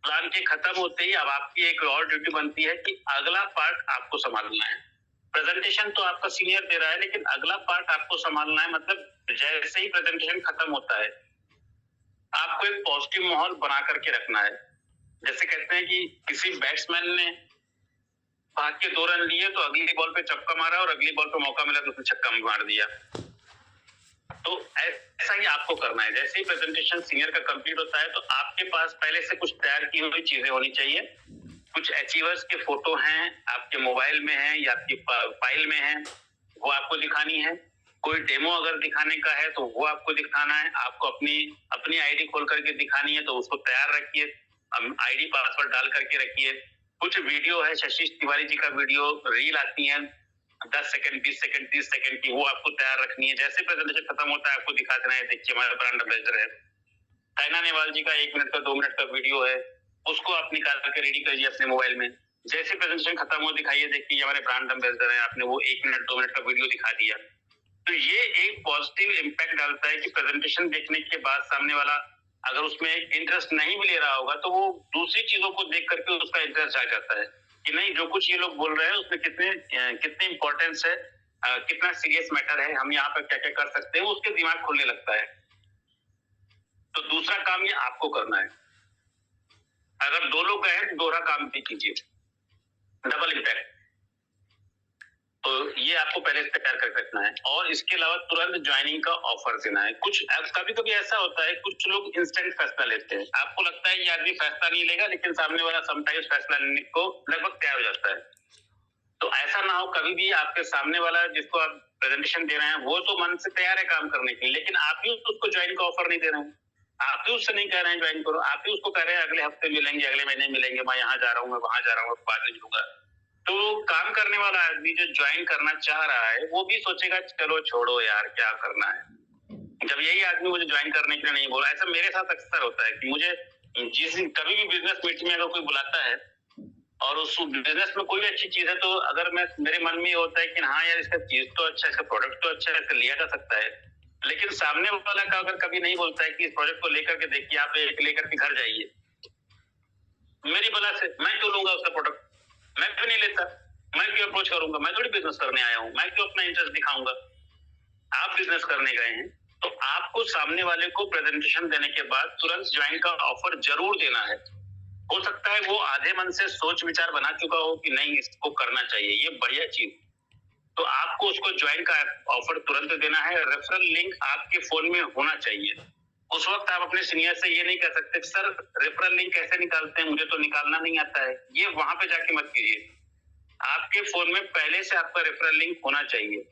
प्लान के खत्म होते ही अब आपकी एक और ड्यूटी बनती है कि अगला पार्ट आपको संभालना है। प्रेजेंटेशन तो आपका सीनियर दे रहा है, लेकिन अगला पार्ट आपको संभालना है। मतलब जैसे ही प्रेजेंटेशन खत्म होता है आपको एक पॉजिटिव माहौल बना करके रखना है। जैसे कहते हैं कि किसी बैट्समैन ने भाग के 2 रन लिए तो अगली बॉल पे चक्का मारा और अगली बॉल पे मौका मिला तो उसने छक्का मार दिया। तो ऐसा ही आपको करना है। जैसे ही प्रेजेंटेशन सीनियर का कंप्लीट होता है तो आपके पास पहले से कुछ तैयार की हुई चीजें होनी चाहिए। कुछ अचीवर्स के फोटो हैं, आपके मोबाइल में है या आपकी फाइल में है, वो आपको दिखानी है। कोई डेमो अगर दिखाने का है तो वो आपको दिखाना है। आपको अपनी आईडी खोल करके दिखानी है तो उसको तैयार रखिए, आईडी पासवर्ड डाल करके रखिए। कुछ वीडियो है, शशि तिवारी जी का वीडियो रील आती है 10 सेकंड 20 सेकंड 30 सेकंड की, वो आपको तैयार रखनी है। जैसे प्रेजेंटेशन खत्म होता है आपको दिखा देना है, देखिए हमारा ब्रांड एम्बेसडर है। साइना नेहवाल जी का 1 मिनट का 2 मिनट का वीडियो है, उसको आप निकाल के रेडी करिए अपने मोबाइल में। जैसे प्रेजेंटेशन खत्म हो दिखाइए, देखिए हमारे ब्रांड एम्बेसडर है, आपने वो 1 मिनट 2 मिनट का वीडियो दिखा दिया। तो ये एक पॉजिटिव इम्पैक्ट डालता है कि प्रेजेंटेशन देखने के बाद सामने वाला अगर उसमें इंटरेस्ट नहीं भी ले रहा होगा तो वो दूसरी चीजों को देख करके उसका इंटरेस्ट आ जाता है कि नहीं, जो कुछ ये लोग बोल रहे हैं उसमें कितने इंपॉर्टेंस है, कितना सीरियस मैटर है, हम यहाँ पर क्या क्या कर सकते हैं, उसके दिमाग खुलने लगता है। तो दूसरा काम ये आपको करना है। अगर 2 लोग गए तो दोहरा काम भी कीजिए, डबल इम्पैक्ट। तो ये आपको पहले से तैयार कर रखना है। और इसके अलावा तुरंत ज्वाइनिंग का ऑफर देना है। कुछ कभी कभी ऐसा होता है, कुछ लोग इंस्टेंट फैसला लेते हैं। आपको लगता है ये आदमी फैसला नहीं लेगा, लेकिन सामने वाला समटाइम्स फैसला लेने को लगभग तैयार हो जाता है। तो ऐसा ना हो, कभी भी आपके सामने वाला जिसको आप प्रेजेंटेशन दे रहे हैं वो तो मन से तैयार है काम करने के लिए, लेकिन आप ही उसको ज्वाइन का ऑफर नहीं दे रहे हैं। आप ही उससे नहीं कह रहे हैं ज्वाइन करो, आप ही उसको कह रहे हैं अगले हफ्ते मिलेंगे, अगले महीने मिलेंगे, मैं यहाँ जा रहा हूँ, मैं वहां जा रहा हूँ, बाद में मिलूंगा। तो काम करने वाला आदमी जो ज्वाइन करना चाह रहा है वो भी सोचेगा चलो छोड़ो यार क्या करना है। जब यही आदमी मुझे ज्वाइन करने के लिए नहीं बोला, ऐसा मेरे साथ अक्सर होता है कि मुझे कभी भी बिजनेस मीट में अगर कोई बुलाता है और उस बिजनेस में कोई भी अच्छी चीज है तो अगर मेरे मन में होता है कि हाँ यार इसका चीज तो अच्छा है, इसका प्रोडक्ट तो अच्छा है, इसका लिया जा सकता है, लेकिन सामने वाला का अगर कभी नहीं बोलता है कि इस प्रोडक्ट को लेकर के देखिए, आप लेकर के घर जाइए, मेरी बला से मैं क्यों लूंगा उसका प्रोडक्ट, मैं क्यों नहीं लेता। मैं क्यों अप्रोच करूंगा? मैं थोड़ी बिजनेस करने आया हूँ, मैं क्यों अपना इंटरेस्ट दिखाऊंगा? आप बिजनेस करने गए हैं तो आपको सामने वाले को प्रेजेंटेशन देने के बाद तुरंत ज्वाइन का ऑफर जरूर देना है। हो सकता है वो आधे मन से सोच विचार बना चुका हो कि नहीं इसको करना चाहिए, ये बढ़िया चीज, तो आपको उसको ज्वाइन का ऑफर तुरंत देना है। रेफरल लिंक आपके फोन में होना चाहिए। उस वक्त आप अपने सीनियर से ये नहीं कह सकते सर रेफरल लिंक कैसे निकालते हैं, मुझे तो निकालना नहीं आता है। ये वहां पे जाके मत कीजिए। आपके फोन में पहले से आपका रेफरल लिंक होना चाहिए,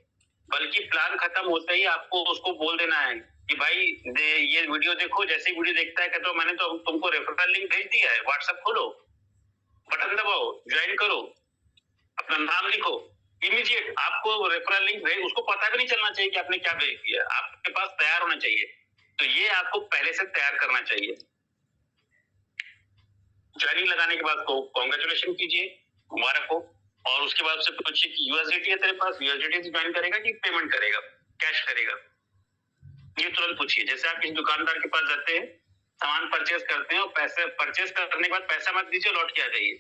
बल्कि प्लान खत्म होते ही आपको उसको बोल देना है कि भाई ये वीडियो देखो, जैसे वीडियो देखता है कहते हो मैंने तो तुमको रेफरल लिंक भेज दिया है, व्हाट्सएप खोलो, बटन दबाओ, ज्वाइन करो, अपना नाम लिखो, इमीडिएट आपको रेफरल लिंक भेज। उसको पता भी नहीं चलना चाहिए कि आपने क्या भेज दिया, आपके पास तैयार होना चाहिए। तो ये आपको पहले से तैयार करना चाहिए। ज्वाइनिंग लगाने के बाद को कॉन्ग्रेचुलेशन कीजिए, मुबारक हो, और उसके बाद से पूछिए कि यूएसडीटी है तेरे पास, यूएसडीटी से ज्वाइन करेगा कि पेमेंट करेगा, कैश करेगा, ये तुरंत पूछिए। जैसे आप किसी दुकानदार के पास जाते हैं, सामान परचेज करते हैं और पैसे परचेज करने के बाद पैसा मत दीजिए, लौट के आ जाइए।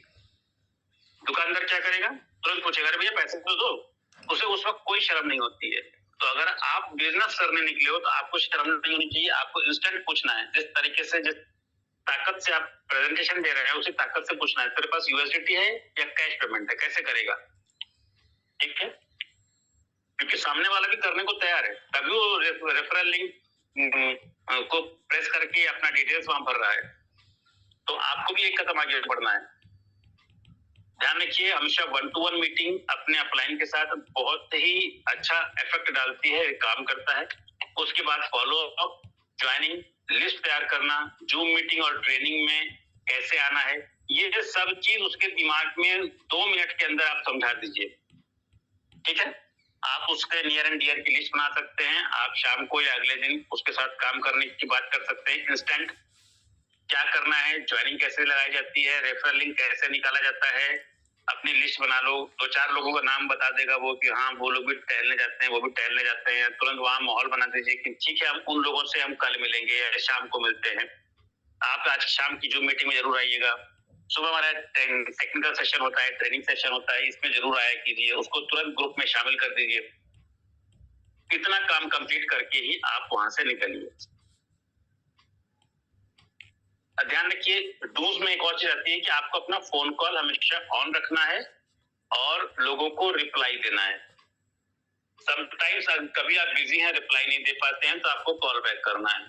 दुकानदार क्या करेगा? तुरंत पूछेगा अरे भैया पैसे तो दो। उसे उस वक्त कोई शर्म नहीं होती है। तो अगर आप बिजनेस करने निकले हो तो आपको शर्म नहीं होनी चाहिए, आपको इंस्टेंट पूछना है। जिस तरीके से जिस ताकत से आप प्रेजेंटेशन दे रहे हैं उसी ताकत से पूछना है तेरे पास यूएसडीटी है या कैश पेमेंट है, कैसे करेगा? ठीक है, क्योंकि सामने वाला भी करने को तैयार है, तभी वो रेफरल लिंक को प्रेस करके अपना डिटेल्स वहां भर रहा है। तो आपको भी एक कदम आगे बढ़ना है। ध्यान रखिए, हमेशा 1-to-1 मीटिंग अपने अपलाइन के साथ बहुत ही अच्छा इफेक्ट डालती है, काम करता है। उसके बाद फॉलो अप, ज्वाइनिंग लिस्ट तैयार करना, जूम मीटिंग और ट्रेनिंग में कैसे आना है, ये सब चीज उसके दिमाग में 2 मिनट के अंदर आप समझा दीजिए। ठीक है, आप उसके नियर एंड डियर की लिस्ट बना सकते हैं। आप शाम को या अगले दिन उसके साथ काम करने की बात कर सकते हैं। इंस्टेंट क्या करना है, ज्वाइनिंग कैसे लगाई जाती है, रेफरल लिंक कैसे निकाला जाता है, अपनी लिस्ट बना लो। 2-4 लोगों का नाम बता देगा वो कि हाँ वो लोग भी टहलने जाते हैं, वो भी टहलने जाते हैं। तुरंत वहां माहौल बना दीजिए कि ठीक है हम उन लोगों से हम कल मिलेंगे या शाम को मिलते हैं। आप आज शाम की जो मीटिंग में जरूर आइएगा। सुबह हमारा टेक्निकल सेशन होता है, ट्रेनिंग सेशन होता है, इसमें जरूर आया कीजिए, उसको तुरंत ग्रुप में शामिल कर दीजिए। इतना काम कंप्लीट करके ही आप वहां से निकलिए। ध्यान रखिए, डूज में एक और चीज आती है कि आपको अपना फोन कॉल हमेशा ऑन रखना है और लोगों को रिप्लाई देना है। समटाइम्स कभी आप बिजी हैं, रिप्लाई नहीं दे पाते हैं, तो आपको कॉल बैक करना है।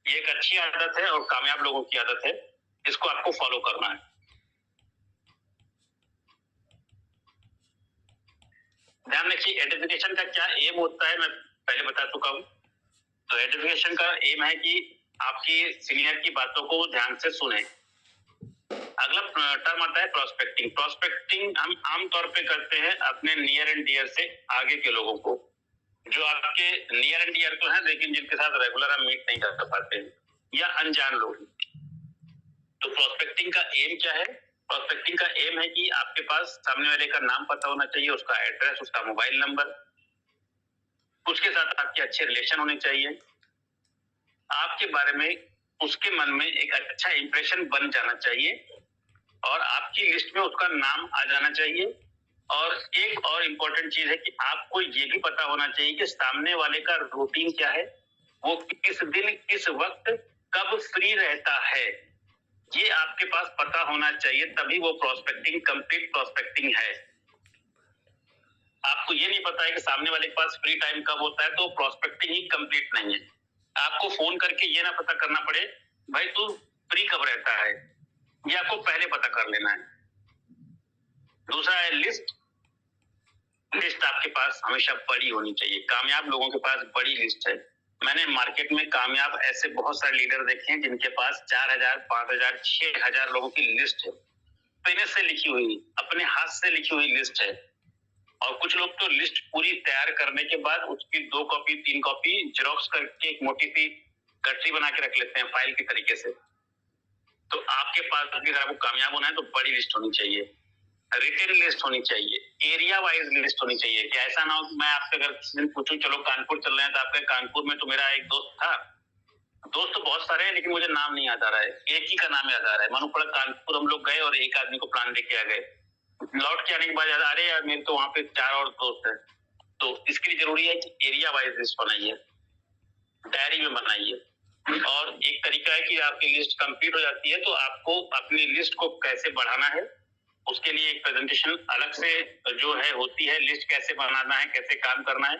ये एक अच्छी आदत है और कामयाब लोगों की आदत है, इसको आपको फॉलो करना है। ध्यान रखिए, एडिफिकेशन का क्या एम होता है मैं पहले बता चुका हूं। तो एडिफिकेशन का एम है कि आपकी सीनियर की बातों को ध्यान से सुने। अगला टर्म आता है प्रोस्पेक्टिंग। प्रोस्पेक्टिंग हम आमतौर पे करते हैं अपने नियर एंड डियर से आगे के लोगों को, जो आपके नियर एंड डियर तो हैं लेकिन जिनके साथ रेगुलर हम मीट नहीं कर पाते हैं, या अनजान लोग। तो प्रोस्पेक्टिंग का एम क्या है? प्रोस्पेक्टिंग का एम है कि आपके पास सामने वाले का नाम पता होना चाहिए, उसका एड्रेस, उसका मोबाइल नंबर, उसके साथ आपके अच्छे रिलेशन होने चाहिए, आपके बारे में उसके मन में एक अच्छा इंप्रेशन बन जाना चाहिए और आपकी लिस्ट में उसका नाम आ जाना चाहिए। और एक और इम्पोर्टेंट चीज है कि आपको ये भी पता होना चाहिए कि सामने वाले का रूटीन क्या है, वो किस दिन किस वक्त कब फ्री रहता है, ये आपके पास पता होना चाहिए, तभी वो प्रोस्पेक्टिंग कंप्लीट प्रोस्पेक्टिंग है। आपको ये नहीं पता है कि सामने वाले के पास फ्री टाइम कब होता है, तो प्रोस्पेक्टिंग ही कंप्लीट नहीं है। आपको फोन करके ये ना पता करना पड़े भाई तू फ्री कब रहता है, ये आपको पहले पता कर लेना है। दूसरा है लिस्ट। लिस्ट आपके पास हमेशा बड़ी होनी चाहिए। कामयाब लोगों के पास बड़ी लिस्ट है। मैंने मार्केट में कामयाब ऐसे बहुत सारे लीडर देखे हैं जिनके पास 4000, 5000, 6000 लोगों की लिस्ट है, पेन से लिखी हुई, अपने हाथ से लिखी हुई लिस्ट है। और कुछ लोग तो लिस्ट पूरी तैयार करने के बाद उसकी 2 कॉपी 3 कॉपी जेरोक्स करके एक मोटी सी गठरी बना के रख लेते हैं फाइल के तरीके से। तो आपके पास अगर आपको कामयाब होना है तो बड़ी लिस्ट होनी चाहिए, रिटेन लिस्ट होनी चाहिए, एरिया वाइज लिस्ट होनी चाहिए। कि ऐसा ना हो कि मैं आपसे अगर किसी दिन पूछूं चलो कानपुर चल रहे हैं तो आपके कानपुर में तो मेरा एक दोस्त था, दोस्त तो बहुत सारे हैं लेकिन मुझे नाम नहीं याद आ रहा है, एक ही का नाम याद आ रहा है। मानो पड़ा कानपुर हम लोग गए और एक आदमी को प्लान लेके आ गए, लौट के आने के बाद याद, अरे यार मेरे तो वहां पे 4 और दोस्त हैं। तो इसके लिए जरूरी है कि एरिया वाइज लिस्ट बनाइए, डायरी में बनाइए। और एक तरीका है कि आपकी लिस्ट कंप्लीट हो जाती है तो आपको अपनी लिस्ट को कैसे बढ़ाना है, उसके लिए एक प्रेजेंटेशन अलग से जो है होती है, लिस्ट कैसे बनाना है, कैसे काम करना है।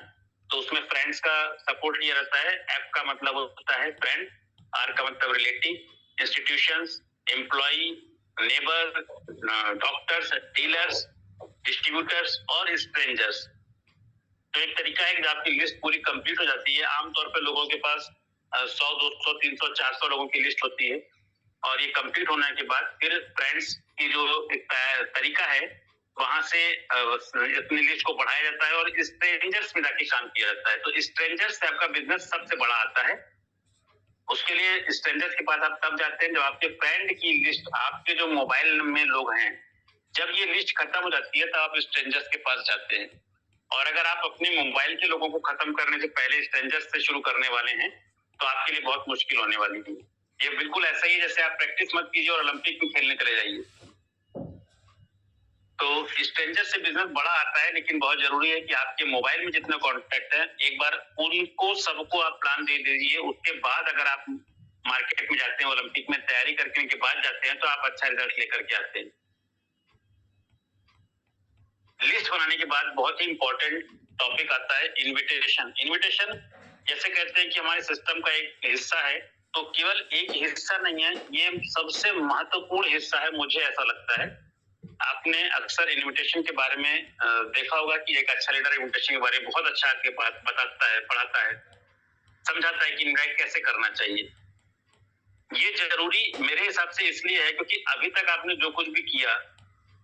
तो उसमें फ्रेंड्स का सपोर्ट लिया रहता है। एफ का मतलब होता है फ्रेंड, आर का मतलब relative, institutions, employee, neighbour, doctors, dealers, distributors और स्ट्रेंजर्स। तो एक तरीका है कि आपकी लिस्ट पूरी कंप्लीट हो जाती है। आमतौर पर लोगों के पास 100, 200, 300, 400 लोगों की लिस्ट होती है और ये कंप्लीट होने के बाद फिर फ्रेंड्स की जो एक तरीका है वहां से अपनी लिस्ट को बढ़ाया जाता है और स्ट्रेंजर्स में जाके काम किया जाता है। तो स्ट्रेंजर्स से आपका बिजनेस सबसे बड़ा आता है। उसके लिए स्ट्रेंजर्स के पास आप तब जाते हैं जब आपके फ्रेंड की लिस्ट, आपके जो मोबाइल में लोग हैं, जब ये लिस्ट खत्म हो जाती है तब आप स्ट्रेंजर्स के पास जाते हैं। और अगर आप अपने मोबाइल के लोगों को खत्म करने से पहले स्ट्रेंजर्स से शुरू करने वाले हैं तो आपके लिए बहुत मुश्किल होने वाली है। ये बिल्कुल ऐसा ही है जैसे आप प्रैक्टिस मत कीजिए और ओलंपिक में खेलने चले जाइए। तो स्ट्रेंजर से बिजनेस बड़ा आता है, लेकिन बहुत जरूरी है कि आपके मोबाइल में जितने कॉन्टैक्ट है एक बार उनको सबको आप प्लान दे दीजिए। उसके बाद अगर आप मार्केट में जाते हैं, ओलंपिक में तैयारी करने के बाद जाते हैं तो आप अच्छा रिजल्ट लेकर के आते हैं। लिस्ट बनाने के बाद बहुत ही इंपॉर्टेंट टॉपिक आता है इनविटेशन। इनविटेशन जैसे कहते हैं कि हमारे सिस्टम का एक हिस्सा है, तो केवल एक हिस्सा नहीं है, ये सबसे महत्वपूर्ण हिस्सा है, मुझे ऐसा लगता है। आपने अक्सर इनविटेशन के बारे में देखा होगा कि एक अच्छा लीडर इनविटेशन के बारे में बहुत अच्छा आपके पास बताता है, पढ़ाता है, समझाता है कि इनवाइट कैसे करना चाहिए। ये जरूरी मेरे हिसाब से इसलिए है क्योंकि अभी तक आपने जो कुछ भी किया,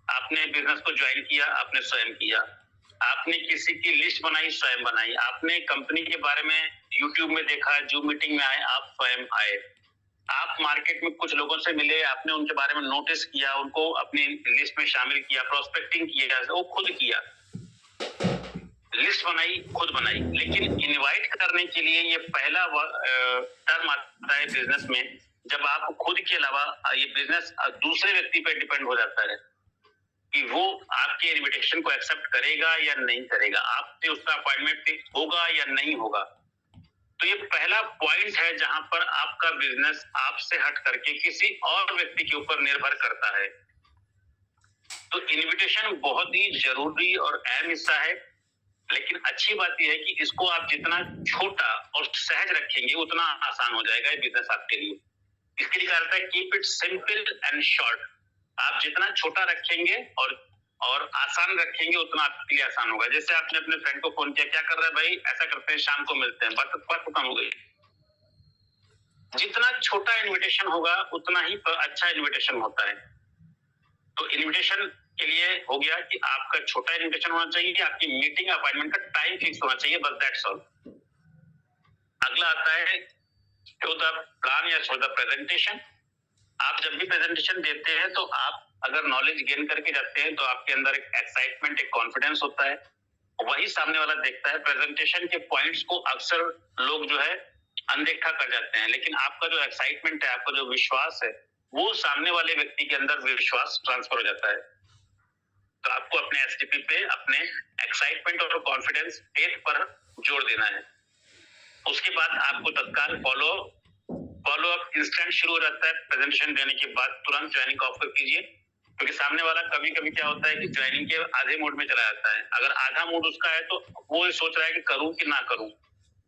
आपने बिजनेस को ज्वाइन किया, आपने स्वयं किया, आपने किसी की लिस्ट बनाई, स्वयं बनाई, आपने कंपनी के बारे में यूट्यूब में देखा, जूम मीटिंग में आए, आप स्वयं आए, आप मार्केट में कुछ लोगों से मिले, आपने उनके बारे में नोटिस किया, उनको अपनी लिस्ट में शामिल किया, प्रोस्पेक्टिंग किया, वो खुद किया, लिस्ट बनाई, खुद बनाई। लेकिन इनवाइट करने के लिए ये पहला टर्म आता है बिजनेस में, जब आप खुद के अलावा ये बिजनेस दूसरे व्यक्ति पर डिपेंड हो जाता है कि वो आपके इनविटेशन को एक्सेप्ट करेगा या नहीं करेगा, आपसे उसका अपॉइंटमेंट फिक्स होगा या नहीं होगा। तो ये पहला पॉइंट है जहां पर आपका बिजनेस आपसे हट करके किसी और व्यक्ति के ऊपर निर्भर करता है। तो इनविटेशन बहुत ही जरूरी और अहम हिस्सा है, लेकिन अच्छी बात यह है कि इसको आप जितना छोटा और सहज रखेंगे उतना आसान हो जाएगा ये बिजनेस आपके लिए। इसके लिए कहा जाता है keep it simple and short. आप जितना छोटा रखेंगे और आसान रखेंगे उतना आपके लिए आसान होगा। जैसे आपने अपने फ्रेंड को फोन किया, क्या कर रहा है भाई, ऐसा करते हैं शाम को मिलते हैं, बात खत्म हो गई। जितना छोटा इनविटेशन होगा उतना ही अच्छा इनविटेशन होता है। तो इनविटेशन के लिए हो गया कि आपका छोटा इनविटेशन होना चाहिए, आपकी मीटिंग अपॉइंटमेंट का टाइम फिक्स होना चाहिए, बस दैट्स ऑल। अगला आता है शो द प्लान या शो द प्रेजेंटेशन। आप जब भी प्रेजेंटेशन देते हैं तो आप अगर नॉलेज गेन करके जाते हैं तो आपके अंदर एक एक्साइटमेंट, एक कॉन्फिडेंस होता है, वही सामने वाला देखता है। प्रेजेंटेशन के पॉइंट्स को अक्सर लोग जो है अनदेखा कर जाते हैं, लेकिन आपका जो एक्साइटमेंट है, आपका जो विश्वास है, वो सामने वाले व्यक्ति के अंदर विश्वास ट्रांसफर हो जाता है। तो आपको अपने एसटीपी पे अपने एक्साइटमेंट और कॉन्फिडेंस फेथ पर जोर देना है। उसके बाद आपको तत्काल फॉलो अप इंस्टेंट शुरू हो जाता है। प्रेजेंटेशन देने के बाद तुरंत ज्वाइनिंग का ऑफर कीजिए, क्योंकि सामने वाला कभी कभी क्या होता है कि ज्वाइनिंग के आधे मूड में चला जाता है। अगर आधा मूड उसका है तो वो सोच रहा है कि करूं कि ना करूं,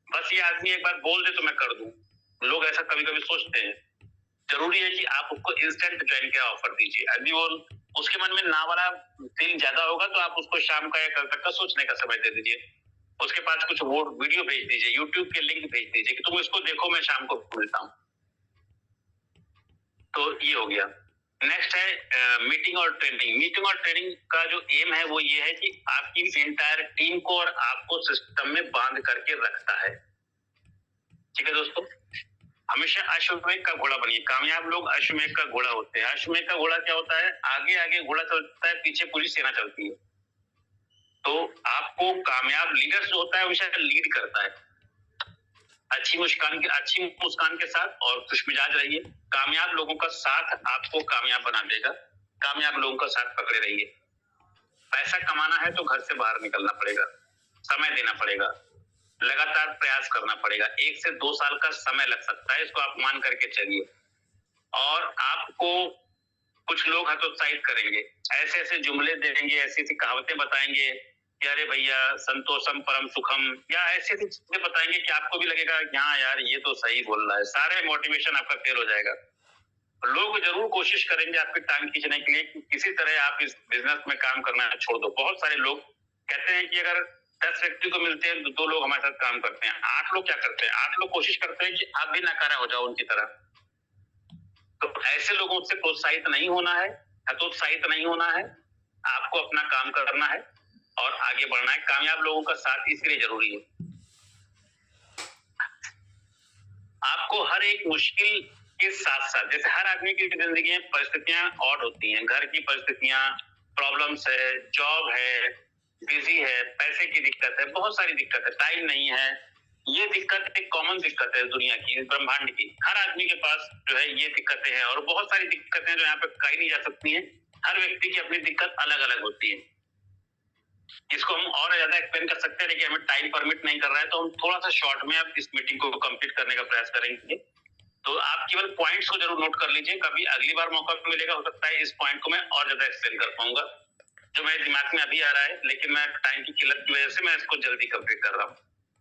बस ये आदमी एक बार बोल दे तो मैं कर दूं। लोग ऐसा कभी कभी सोचते हैं। जरूरी है कि आप उसको इंस्टेंट ज्वाइन का ऑफर दीजिए। यदि वो उसके मन में ना वाला फील ज्यादा होगा तो आप उसको शाम का या कल तक का सोचने का समय दे दीजिए। उसके पास कुछ वो वीडियो भेज दीजिए, यूट्यूब के लिंक भेज दीजिए कि तुम इसको देखो, मैं शाम को मिलता हूँ। तो ये हो गया। नेक्स्ट है मीटिंग और ट्रेनिंग। मीटिंग और ट्रेनिंग का जो एम है वो ये है कि आपकी एंटायर टीम को और आपको सिस्टम में बांध करके रखता है। ठीक है दोस्तों, हमेशा अश्वमेध का घोड़ा बनिए। कामयाब लोग अश्वमेध का घोड़ा होते हैं। अश्वमेध का घोड़ा क्या होता है? आगे आगे घोड़ा चलता है, पीछे पूरी सेना चलती है। तो आपको कामयाब लीडर जो होता है हमेशा लीड करता है। अच्छी मुस्कान के साथ और खुशमिजाज रहिए। कामयाब लोगों का साथ आपको कामयाब बना देगा। कामयाब लोगों का साथ पकड़े रहिए। पैसा कमाना है तो घर से बाहर निकलना पड़ेगा, समय देना पड़ेगा, लगातार प्रयास करना पड़ेगा। 1 से 2 साल का समय लग सकता है, इसको आप मान करके चलिए। और आपको कुछ लोग हतोत्साहित करेंगे, ऐसे ऐसे जुमले देंगे, ऐसी ऐसी कहावतें बताएंगे कि अरे भैया संतोषम परम सुखम, या ऐसी ऐसी चीजें बताएंगे कि आपको भी लगेगा कि हाँ यार ये तो सही बोल रहा है, सारे मोटिवेशन आपका फेल हो जाएगा। लोग जरूर कोशिश करेंगे आपकी टांग खींचने के लिए कि किसी तरह आप इस बिजनेस में काम करना छोड़ दो। बहुत सारे लोग कहते हैं कि अगर 10 व्यक्ति को मिलते हैं तो 2 लोग हमारे साथ काम करते हैं, 8 लोग क्या करते हैं, 8 लोग कोशिश करते हैं कि आप भी नकारा हो जाओ उनकी तरह। तो ऐसे लोगों से प्रोत्साहित नहीं होना है, हतोत्साहित नहीं होना है, आपको अपना काम करना है और आगे बढ़ना है। कामयाब लोगों का साथ इसलिए जरूरी है। आपको हर एक मुश्किल के साथ साथ, जैसे हर आदमी की जिंदगी में परिस्थितियां ऑड होती हैं, घर की परिस्थितियां, प्रॉब्लम्स है, जॉब है, बिजी है, पैसे की दिक्कत है, बहुत सारी दिक्कत है, टाइम नहीं है। ये दिक्कत एक कॉमन दिक्कत है दुनिया की, ब्रह्मांड की। हर आदमी के पास जो है ये दिक्कतें हैं और बहुत सारी दिक्कतें जो यहाँ पे कही नहीं जा सकती हैं। हर व्यक्ति की अपनी दिक्कत अलग अलग होती है। इसको हम और ज्यादा एक्सप्लेन कर सकते हैं, लेकिन हमें टाइम परमिट नहीं कर रहा है, तो हम थोड़ा सा शॉर्ट में अब इस मीटिंग को कंप्लीट करने का प्रयास करेंगे। तो आप केवल पॉइंट्स को जरूर नोट कर लीजिए, कभी अगली बार मौका मिलेगा, हो सकता है इस पॉइंट को मैं और ज्यादा एक्सप्लेन कर पाऊंगा, जो मेरे दिमाग में अभी आ रहा है, लेकिन मैं टाइम की किल्लत की वजह से मैं इसको जल्दी कंप्लीट कर रहा हूँ।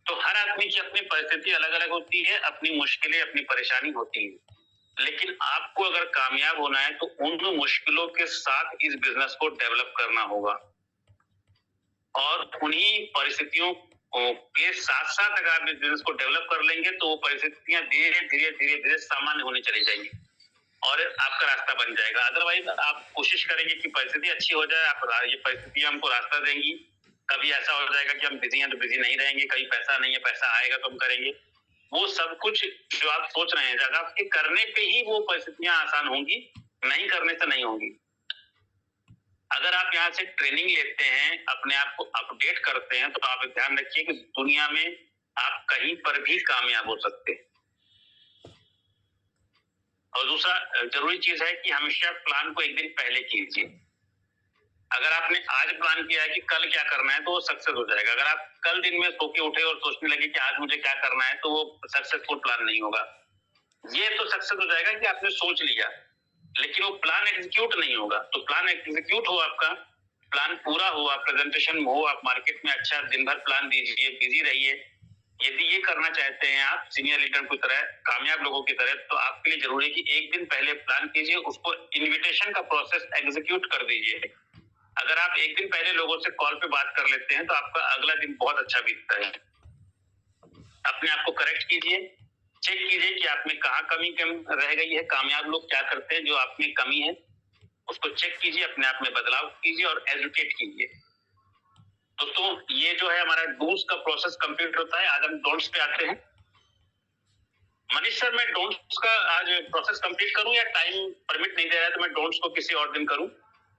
तो हर आदमी की अपनी परिस्थिति अलग अलग होती है, अपनी मुश्किलें, अपनी परेशानी होती है, लेकिन आपको अगर कामयाब होना है तो उन मुश्किलों के साथ इस बिजनेस को डेवलप करना होगा और उन्हीं परिस्थितियों के साथ साथ अगर आप इस बिजनेस को डेवलप कर लेंगे तो वो परिस्थितियां धीरे धीरे धीरे धीरे सामान्य होने चली जाएंगी और आपका रास्ता बन जाएगा। अदरवाइज आप कोशिश करेंगे कि परिस्थिति अच्छी हो जाए, आप ये परिस्थितियां हमको रास्ता देंगी, कभी ऐसा हो जाएगा कि हम बिजी हैं तो बिजी नहीं रहेंगे, कभी पैसा नहीं है, पैसा आएगा तो हम करेंगे। वो सब कुछ जो आप सोच रहे हैं ज्यादा आपके करने पे ही वो परिस्थितियां आसान होंगी, नहीं करने से नहीं होंगी। अगर आप यहाँ से ट्रेनिंग लेते हैं, अपने आप को अपडेट करते हैं, तो आप ध्यान रखिए कि दुनिया में आप कहीं पर भी कामयाब हो सकते हैं। और दूसरा जरूरी चीज है कि हमेशा प्लान को एक दिन पहले कीजिए। अगर आपने आज प्लान किया है कि कल क्या करना है तो वो सक्सेस हो जाएगा। अगर आप कल दिन में सो के उठे और सोचने लगे कि आज मुझे क्या करना है तो वो सक्सेसफुल प्लान नहीं होगा। ये तो सक्सेस हो जाएगा कि आपने सोच लिया, लेकिन वो प्लान एग्जीक्यूट नहीं होगा। तो प्लान एग्जीक्यूट हो, आपका प्लान पूरा हो, आप प्रेजेंटेशन हो, आप मार्केट में अच्छा दिन भर प्लान दीजिए, बिजी रहिए। यदि ये करना चाहते हैं आप सीनियर लीडर की तरह, कामयाब लोगों की तरह, तो आपके लिए जरूरी है कि एक दिन पहले प्लान कीजिए, उसको इन्विटेशन का प्रोसेस एग्जीक्यूट कर दीजिए। अगर आप एक दिन पहले लोगों से कॉल पे बात कर लेते हैं तो आपका अगला दिन बहुत अच्छा बीतता है। अपने आप को करेक्ट कीजिए, चेक कीजिए कि आप में कहाँ कमी रह गई है। कामयाब लोग क्या करते हैं, जो आप में कमी है उसको चेक कीजिए, अपने आप में बदलाव कीजिए और एजुकेट कीजिए। दोस्तों ये जो है हमारा डूज का प्रोसेस कंप्लीट होता है। आज हम डोंट्स पे आते हैं। मनीष सर, मैं डोंट्स का आज प्रोसेस कंप्लीट करूं या टाइम परमिट नहीं दे रहा है तो मैं डोंट्स को किसी और दिन करूं?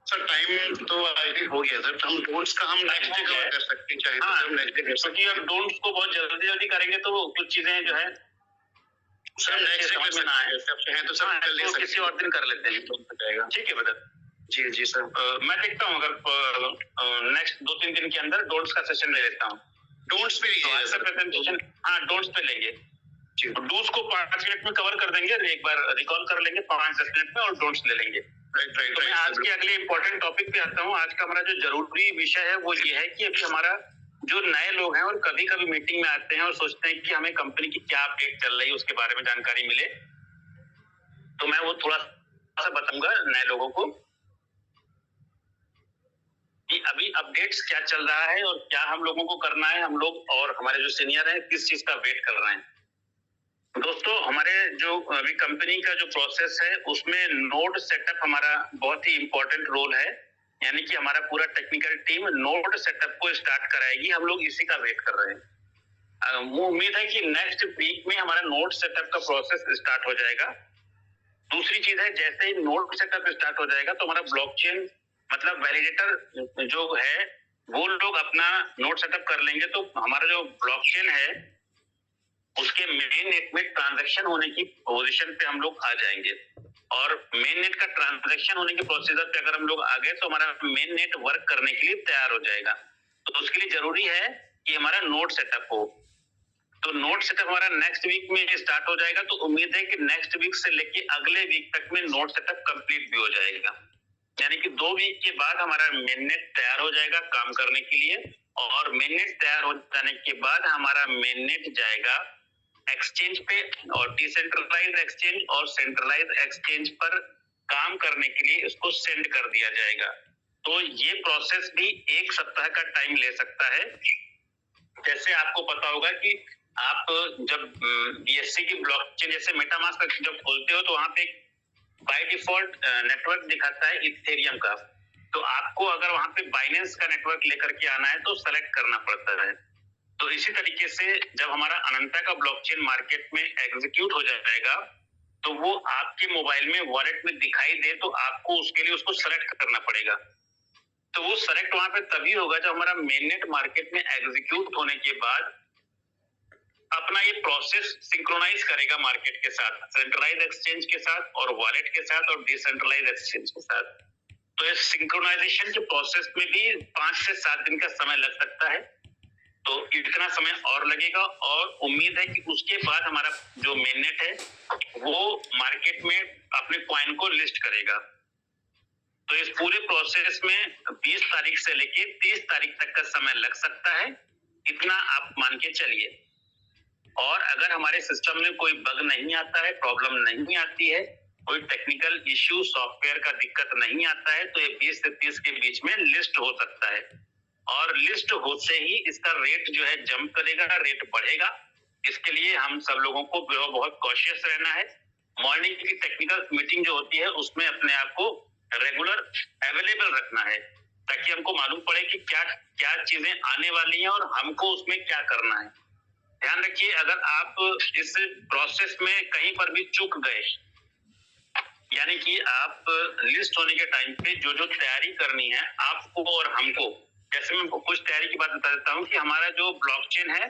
सर टाइम तो आई थिंक हो गया सर, हम डोंट्स का हम नेक्स्ट डे कवर कर सकते हैं चाहे। हाँ, क्योंकि अब डोंट्स को बहुत जल्दी जल्दी करेंगे तो कुछ चीजें जो है सर नेक्स्ट डे समझ में ना आए तो सर जल्दी किसी और दिन कर लेते हैं। ठीक है बदर जी जी सर। मैं देखता हूँ अगर नेक्स्ट 2-3 दिन के अंदर डोंट्स का सेशन ले लेता हूँ। डोंट्स पे लीजिए सर प्रेजेंटेशन, हाँ डोंट्स पे लेंगे। डूज को 5 मिनट में कवर कर देंगे, एक बार रिकॉल कर लेंगे 5-10 मिनट में और डोंट्स ले लेंगे। तो मैं आज के अगले इंपॉर्टेंट टॉपिक पे आता हूँ। आज का हमारा जो जरूरी विषय है वो ये है कि अभी हमारा जो नए लोग हैं और कभी कभी मीटिंग में आते हैं और सोचते हैं कि हमें कंपनी की क्या अपडेट चल रही है उसके बारे में जानकारी मिले, तो मैं वो थोड़ा सा बताऊंगा नए लोगों को कि अभी अपडेट्स क्या चल रहा है और क्या हम लोगों को करना है। हम लोग और हमारे जो सीनियर हैं किस चीज का वेट कर रहे हैं। दोस्तों हमारे जो अभी कंपनी का जो प्रोसेस है उसमें नोड सेटअप हमारा बहुत ही इंपॉर्टेंट रोल है, यानी कि हमारा पूरा टेक्निकल टीम नोड सेटअप को स्टार्ट कराएगी। हम लोग इसी का वेट कर रहे हैं। उम्मीद है कि नेक्स्ट वीक में हमारा नोड सेटअप का प्रोसेस स्टार्ट हो जाएगा। दूसरी चीज है, जैसे ही नोड सेटअप स्टार्ट हो जाएगा तो हमारा ब्लॉकचेन मतलब वैलिडेटर जो है वो लोग अपना नोड सेटअप कर लेंगे, तो हमारा जो ब्लॉकचेन है उसके मेन नेट में ट्रांजैक्शन होने की पोजीशन पे हम लोग आ जाएंगे। और मेन नेट का ट्रांजैक्शन होने के प्रोसीजर पे अगर हम लोग आ गए तो हमारा मेन नेट वर्क करने के लिए तैयार हो जाएगा। तो उसके लिए जरूरी है कि हमारा नोड सेटअप हो। तो नोड सेटअप हमारा नेक्स्ट वीक में स्टार्ट हो जाएगा। तो उम्मीद है कि नेक्स्ट वीक से लेके अगले वीक तक में नोड सेटअप कंप्लीट भी हो जाएगा। यानी कि 2 वीक के बाद हमारा मेन नेट तैयार हो जाएगा काम करने के लिए। और मेन नेट तैयार हो जाने के बाद हमारा मेन नेट जाएगा एक्सचेंज पे, और डिसेंट्रलाइज एक्सचेंज और सेंट्रलाइज एक्सचेंज पर काम करने के लिए इसको सेंड कर दिया जाएगा। तो ये प्रोसेस भी 1 सप्ताह का टाइम ले सकता है। जैसे आपको पता होगा कि आप जब BSC की ब्लॉकचेन जैसे मेटामास्क जब खोलते हो तो वहां पे बाय डिफॉल्ट नेटवर्क दिखाता है इथेरियम का। तो आपको अगर वहां पे बाइनेंस का नेटवर्क लेकर के आना है तो सेलेक्ट करना पड़ता है। तो इसी तरीके से जब हमारा अनंता का ब्लॉकचेन मार्केट में एग्जीक्यूट हो जाएगा तो वो आपके मोबाइल में वॉलेट में दिखाई दे तो आपको उसके लिए उसको सेलेक्ट करना पड़ेगा। तो वो सेलेक्ट वहां पे तभी होगा जब हमारा मेननेट मार्केट में एग्जीक्यूट होने के बाद अपना ये प्रोसेस सिंक्रोनाइज करेगा मार्केट के साथ, सेंट्रलाइज एक्सचेंज के साथ और वॉलेट के साथ और डिसेंट्रलाइज एक्सचेंज के साथ। तो इस सिंक्रोनाइजेशन के प्रोसेस में भी 5 से 7 दिन का समय लग सकता है। तो इतना समय और लगेगा और उम्मीद है कि उसके बाद हमारा जो मेननेट है वो मार्केट में अपने कॉइन को लिस्ट करेगा। तो इस पूरे प्रोसेस में 20 तारीख से लेके 30 तारीख तक का समय लग सकता है, इतना आप मान के चलिए। और अगर हमारे सिस्टम में कोई बग नहीं आता है, प्रॉब्लम नहीं आती है, कोई टेक्निकल इश्यू सॉफ्टवेयर का दिक्कत नहीं आता है तो ये 20 से 30 के बीच में लिस्ट हो सकता है। और लिस्ट होते ही इसका रेट जो है जंप करेगा, रेट बढ़ेगा। इसके लिए हम सब लोगों को बहुत कॉशियस रहना है। मॉर्निंग की टेक्निकल मीटिंग जो होती है उसमें अपने आप को रेगुलर अवेलेबल रखना है ताकि हमको मालूम पड़े कि क्या क्या चीजें आने वाली हैं और हमको उसमें क्या करना है। ध्यान रखिए, अगर आप इस प्रोसेस में कहीं पर भी चूक गए, यानी कि आप लिस्ट होने के टाइम पे जो जो तैयारी करनी है आपको और हमको, जैसे मैं कुछ तैयारी की बात बता देता हूँ कि हमारा जो ब्लॉकचेन है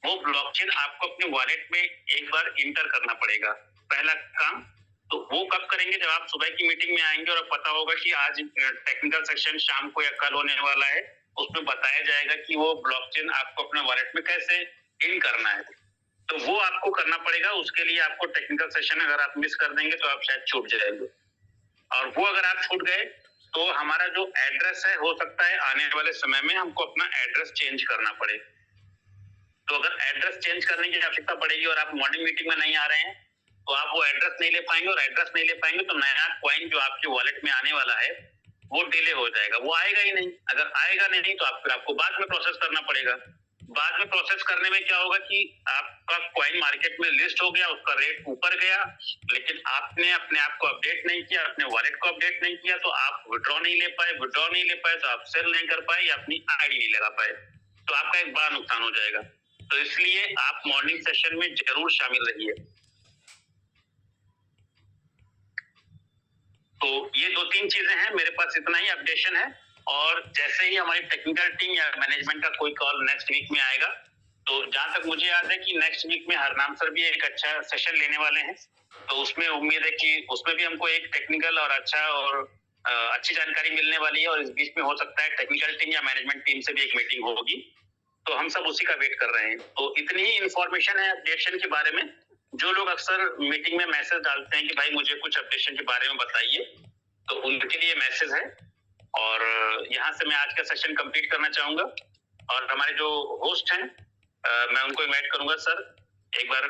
वो ब्लॉकचेन आपको अपने वॉलेट में एक बार इंटर करना पड़ेगा, पहला काम। तो वो कब करेंगे? जब आप सुबह की मीटिंग में आएंगे और पता होगा कि आज टेक्निकल सेक्शन शाम को या कल होने वाला है, उसमें बताया जाएगा कि वो ब्लॉकचेन आपको अपने वॉलेट में कैसे इन करना है। तो वो आपको करना पड़ेगा। उसके लिए आपको टेक्निकल सेशन अगर आप मिस कर देंगे तो आप शायद छूट जाएंगे, और वो अगर आप छूट गए तो हमारा जो एड्रेस है हो सकता है आने वाले समय में हमको अपना एड्रेस चेंज करना पड़े। तो अगर एड्रेस चेंज करने की आवश्यकता पड़ेगी और आप मॉर्निंग मीटिंग में नहीं आ रहे हैं तो आप वो एड्रेस नहीं ले पाएंगे, और एड्रेस नहीं ले पाएंगे तो नया कॉइन जो आपके वॉलेट में आने वाला है वो डिले हो जाएगा, वो आएगा ही नहीं। अगर आएगा नहीं तो आपको बाद में प्रोसेस करना पड़ेगा। बाद में प्रोसेस करने में क्या होगा कि आपका कॉइन मार्केट में लिस्ट हो गया, उसका रेट ऊपर गया, लेकिन आपने अपने आप को अपडेट नहीं किया, अपने वॉलेट को अपडेट नहीं किया, तो आप विड्रॉ नहीं ले पाए तो आप सेल नहीं कर पाए या अपनी आईडी नहीं लगा पाए, तो आपका एक बड़ा नुकसान हो जाएगा। तो इसलिए आप मॉर्निंग सेशन में जरूर शामिल रहिए। तो ये 2-3 चीजें हैं, मेरे पास इतना ही अपडेशन है। और जैसे ही हमारी टेक्निकल टीम या मैनेजमेंट का कोई कॉल नेक्स्ट वीक में आएगा, तो जहां तक मुझे याद है कि नेक्स्ट वीक में हरनाम सर भी एक अच्छा सेशन लेने वाले हैं, तो उसमें उम्मीद है कि उसमें भी हमको एक टेक्निकल और अच्छा और अच्छी जानकारी मिलने वाली है। और इस बीच में हो सकता है टेक्निकल टीम या मैनेजमेंट टीम से भी एक मीटिंग होगी, तो हम सब उसी का वेट कर रहे हैं। तो इतनी ही इन्फॉर्मेशन है अपडेशन के बारे में। जो लोग अक्सर मीटिंग में मैसेज डालते हैं कि भाई मुझे कुछ अपडेशन के बारे में बताइए, तो उनके लिए मैसेज है। और यहाँ से मैं आज का सेशन कंप्लीट करना चाहूंगा, और हमारे जो होस्ट हैं मैं उनको इनवाइट करूंगा। सर एक बार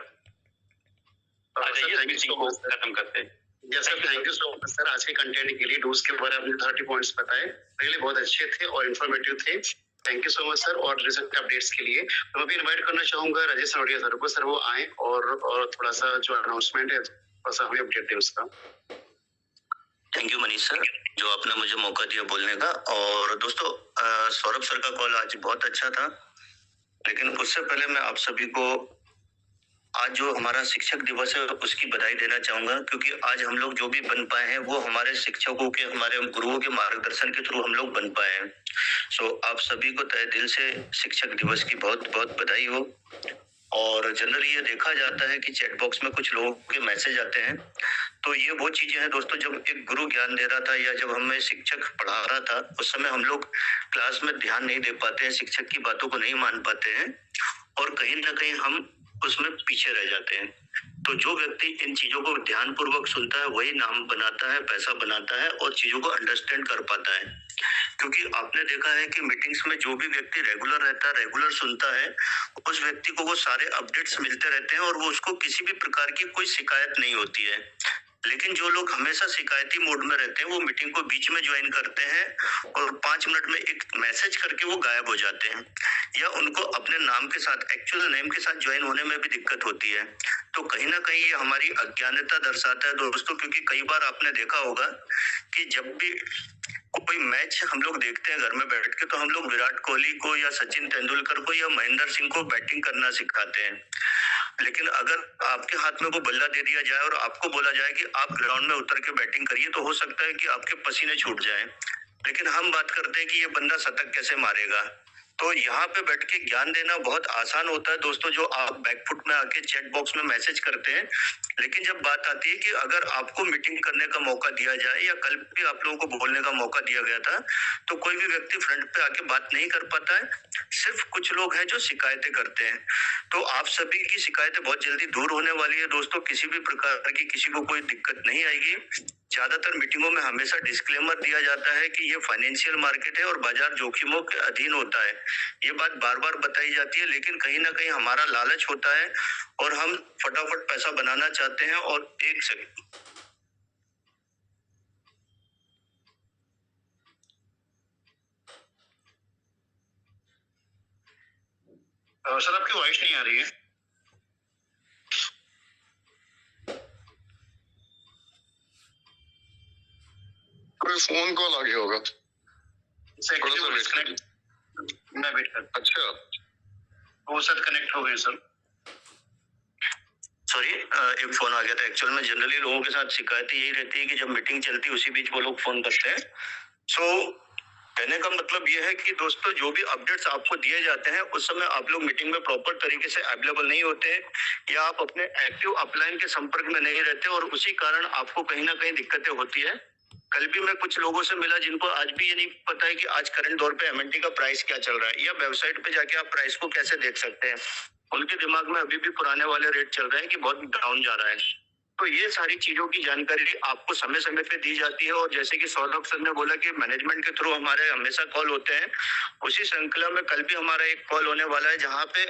आ जाइए, मीटिंग को खत्म करते हैं। Yes sir, thank you so much sir. आज के कंटेंट के लिए डूज के बारे में 30 पॉइंट्स बताए, रियली बहुत अच्छे थे और इन्फॉर्मेटिव थे। Thank you so much sir. और रिसेंट अपडेट्स के लिए तो मैं भी इनवाइट करना चाहूंगा राजेश नोडिया सर को। सर वो आए और थोड़ा सा जो अनाउंसमेंट है थोड़ा सा हमें अपडेट दें उसका। थैंक यू मनीष सर, जो आपने मुझे मौका दिया बोलने का। और दोस्तों, सौरभ सर का कॉल आज बहुत अच्छा था, लेकिन उससे पहले मैं आप सभी को आज जो हमारा शिक्षक दिवस है उसकी बधाई देना चाहूंगा, क्योंकि आज हम लोग जो भी बन पाए हैं वो हमारे शिक्षकों के, हमारे गुरुओं के मार्गदर्शन के थ्रू हम लोग बन पाए हैं। सो आप सभी को तहे दिल से शिक्षक दिवस की बहुत बहुत बधाई हो। और जनरली ये देखा जाता है कि चैट बॉक्स में कुछ लोगों के मैसेज आते हैं। तो ये वो चीजें हैं दोस्तों, जब एक गुरु ज्ञान दे रहा था या जब हमें शिक्षक पढ़ा रहा था, उस समय हम लोग क्लास में ध्यान नहीं दे पाते हैं, शिक्षक की बातों को नहीं मान पाते हैं और कहीं ना कहीं हम उसमें पीछे रह जाते हैं। तो जो व्यक्ति इन चीजों को ध्यान पूर्वक सुनता है वही नाम बनाता है, पैसा बनाता है और चीजों को अंडरस्टैंड कर पाता है। क्योंकि आपने देखा है कि मीटिंग्स में जो भी व्यक्ति रेगुलर रहता है, रेगुलर सुनता है, उस व्यक्ति को वो सारे अपडेट्स मिलते रहते हैं और वो उसको किसी भी प्रकार की कोई शिकायत नहीं होती है। लेकिन जो लोग हमेशा शिकायती मोड में रहते हैं वो मीटिंग को बीच में ज्वाइन करते हैं और 5 मिनट में एक मैसेज करके वो गायब हो जाते हैं, या उनको अपने नाम के साथ, एक्चुअल नेम के साथ ज्वाइन होने में भी दिक्कत होती है। तो कहीं ना कहीं ये हमारी अज्ञानता दर्शाता है दोस्तों, क्योंकि कई बार आपने देखा होगा कि जब भी कोई मैच हम लोग देखते हैं घर में बैठ के, तो हम लोग विराट कोहली को या सचिन तेंदुलकर को या महेंद्र सिंह को बैटिंग करना सिखाते हैं। लेकिन अगर आपके हाथ में वो बल्ला दे दिया जाए और आपको बोला जाए कि आप ग्राउंड में उतर के बैटिंग करिए, तो हो सकता है कि आपके पसीने छूट जाएं। लेकिन हम बात करते हैं कि ये बंदा शतक कैसे मारेगा। तो यहाँ पे बैठ के ज्ञान देना बहुत आसान होता है दोस्तों, जो आप बैकफुट में आके चैट बॉक्स में मैसेज करते हैं। लेकिन जब बात आती है कि अगर आपको मीटिंग करने का मौका दिया जाए, या कल भी आप लोगों को बोलने का मौका दिया गया था, तो कोई भी व्यक्ति फ्रंट पे आके बात नहीं कर पाता है। सिर्फ कुछ लोग हैं जो शिकायतें करते हैं। तो आप सभी की शिकायतें बहुत जल्दी दूर होने वाली है दोस्तों, किसी भी प्रकार की किसी को कोई दिक्कत नहीं आएगी। ज्यादातर मीटिंगों में हमेशा डिस्क्लेमर दिया जाता है कि ये फाइनेंशियल मार्केट है और बाजार जोखिमों के अधीन होता है। ये बात बार बार बताई जाती है, लेकिन कहीं ना कहीं हमारा लालच होता है और हम फटाफट पैसा बनाना चाहते हैं। और एक सेकंड, सर आपकी वॉइस नहीं आ रही है। कोई फोन कॉल आ गया होगा। मैं वेट कर, अच्छा, वो सर कनेक्ट हो गए सर। सॉरी, एक फोन आ गया था। एक्चुअल में जनरली लोगों के साथ शिकायत यही रहती है कि जब मीटिंग चलती है उसी बीच वो लोग फोन करते हैं। सो कहने का मतलब ये है कि दोस्तों, जो भी अपडेट्स आपको दिए जाते हैं उस समय आप लोग मीटिंग में प्रॉपर तरीके से अवेलेबल नहीं होते हैं, या आप अपने एक्टिव अपलाइन के संपर्क में नहीं रहते, और उसी कारण आपको कहीं ना कहीं दिक्कतें होती है। कल भी मैं कुछ लोगों से मिला जिनको आज भी ये नहीं पता है कि आज करंट दौर पे एमएनटी का प्राइस क्या चल रहा है, या वेबसाइट पे जाके आप प्राइस को कैसे देख सकते हैं। उनके दिमाग में अभी भी पुराने वाले रेट चल रहे हैं कि बहुत डाउन जा रहा है। तो ये सारी चीजों की जानकारी आपको समय समय पे दी जाती है। और जैसे कि सौरभ सर ने बोला कि मैनेजमेंट के थ्रू हमारे हमेशा कॉल होते हैं, उसी श्रृंखला में कल भी हमारा एक कॉल होने वाला है, जहाँ पे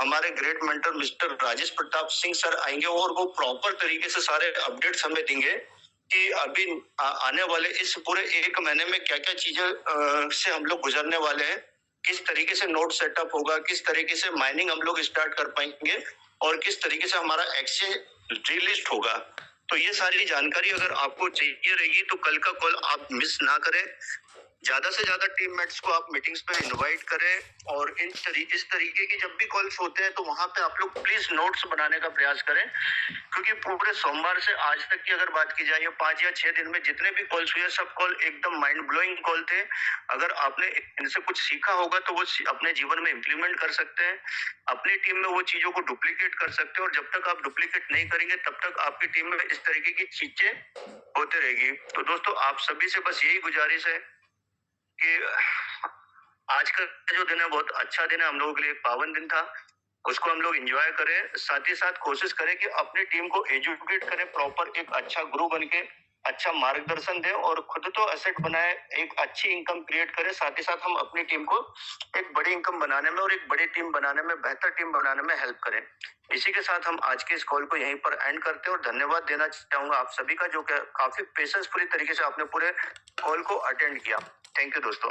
हमारे great mentor mister Rajesh Pratap Singh sir आएंगे और वो प्रॉपर तरीके से सारे अपडेट्स हमें देंगे कि अभी आने वाले इस पूरे 1 महीने में क्या क्या चीजें से हम लोग गुजरने वाले हैं, किस तरीके से नोट सेटअप होगा, किस तरीके से माइनिंग हम लोग स्टार्ट कर पाएंगे, और किस तरीके से हमारा एक्सचेंज डीलिस्ट होगा। तो ये सारी जानकारी अगर आपको चाहिए रहेगी तो कल का कॉल आप मिस ना करें। ज्यादा से ज्यादा टीममेट्स को आप मीटिंग्स पे इनवाइट करें, और इस तरीके की जब भी कॉल्स होते हैं तो वहां पे आप लोग प्लीज नोट्स बनाने का प्रयास करें। क्योंकि पूरे सोमवार से आज तक की अगर बात की जाए, या 5 या 6 दिन में जितने भी कॉल्स हुए, सब कॉल एकदम माइंड ब्लोइंग कॉल थे। अगर आपने इनसे कुछ सीखा होगा तो वो अपने जीवन में इम्प्लीमेंट कर सकते हैं, अपनी टीम में वो चीजों को डुप्लीकेट कर सकते हैं। और जब तक आप डुप्लीकेट नहीं करेंगे तब तक आपकी टीम में इस तरीके की चीजें होते रहेगी। तो दोस्तों, आप सभी से बस यही गुजारिश है कि आज का जो दिन है बहुत अच्छा दिन है, हम लोगों के लिए एक पावन दिन था, उसको हम लोग एंजॉय करें। साथ ही साथ कोशिश करें कि अपनी टीम को एजुकेट करें, प्रॉपर एक अच्छा गुरु बन के अच्छा मार्गदर्शन दें, और खुद तो एसेट बनाए, एक अच्छी इनकम क्रिएट करें। साथ ही साथ हम अपनी टीम को एक बड़ी इनकम बनाने में और एक बड़ी टीम बनाने में, बेहतर टीम बनाने में हेल्प करें। इसी के साथ हम आज के इस कॉल को यहीं पर एंड करते हैं, और धन्यवाद देना चाहूंगा आप सभी का, जो काफी पेशेंसफुली तरीके से आपने पूरे कॉल को अटेंड किया। थैंक यू दोस्तों।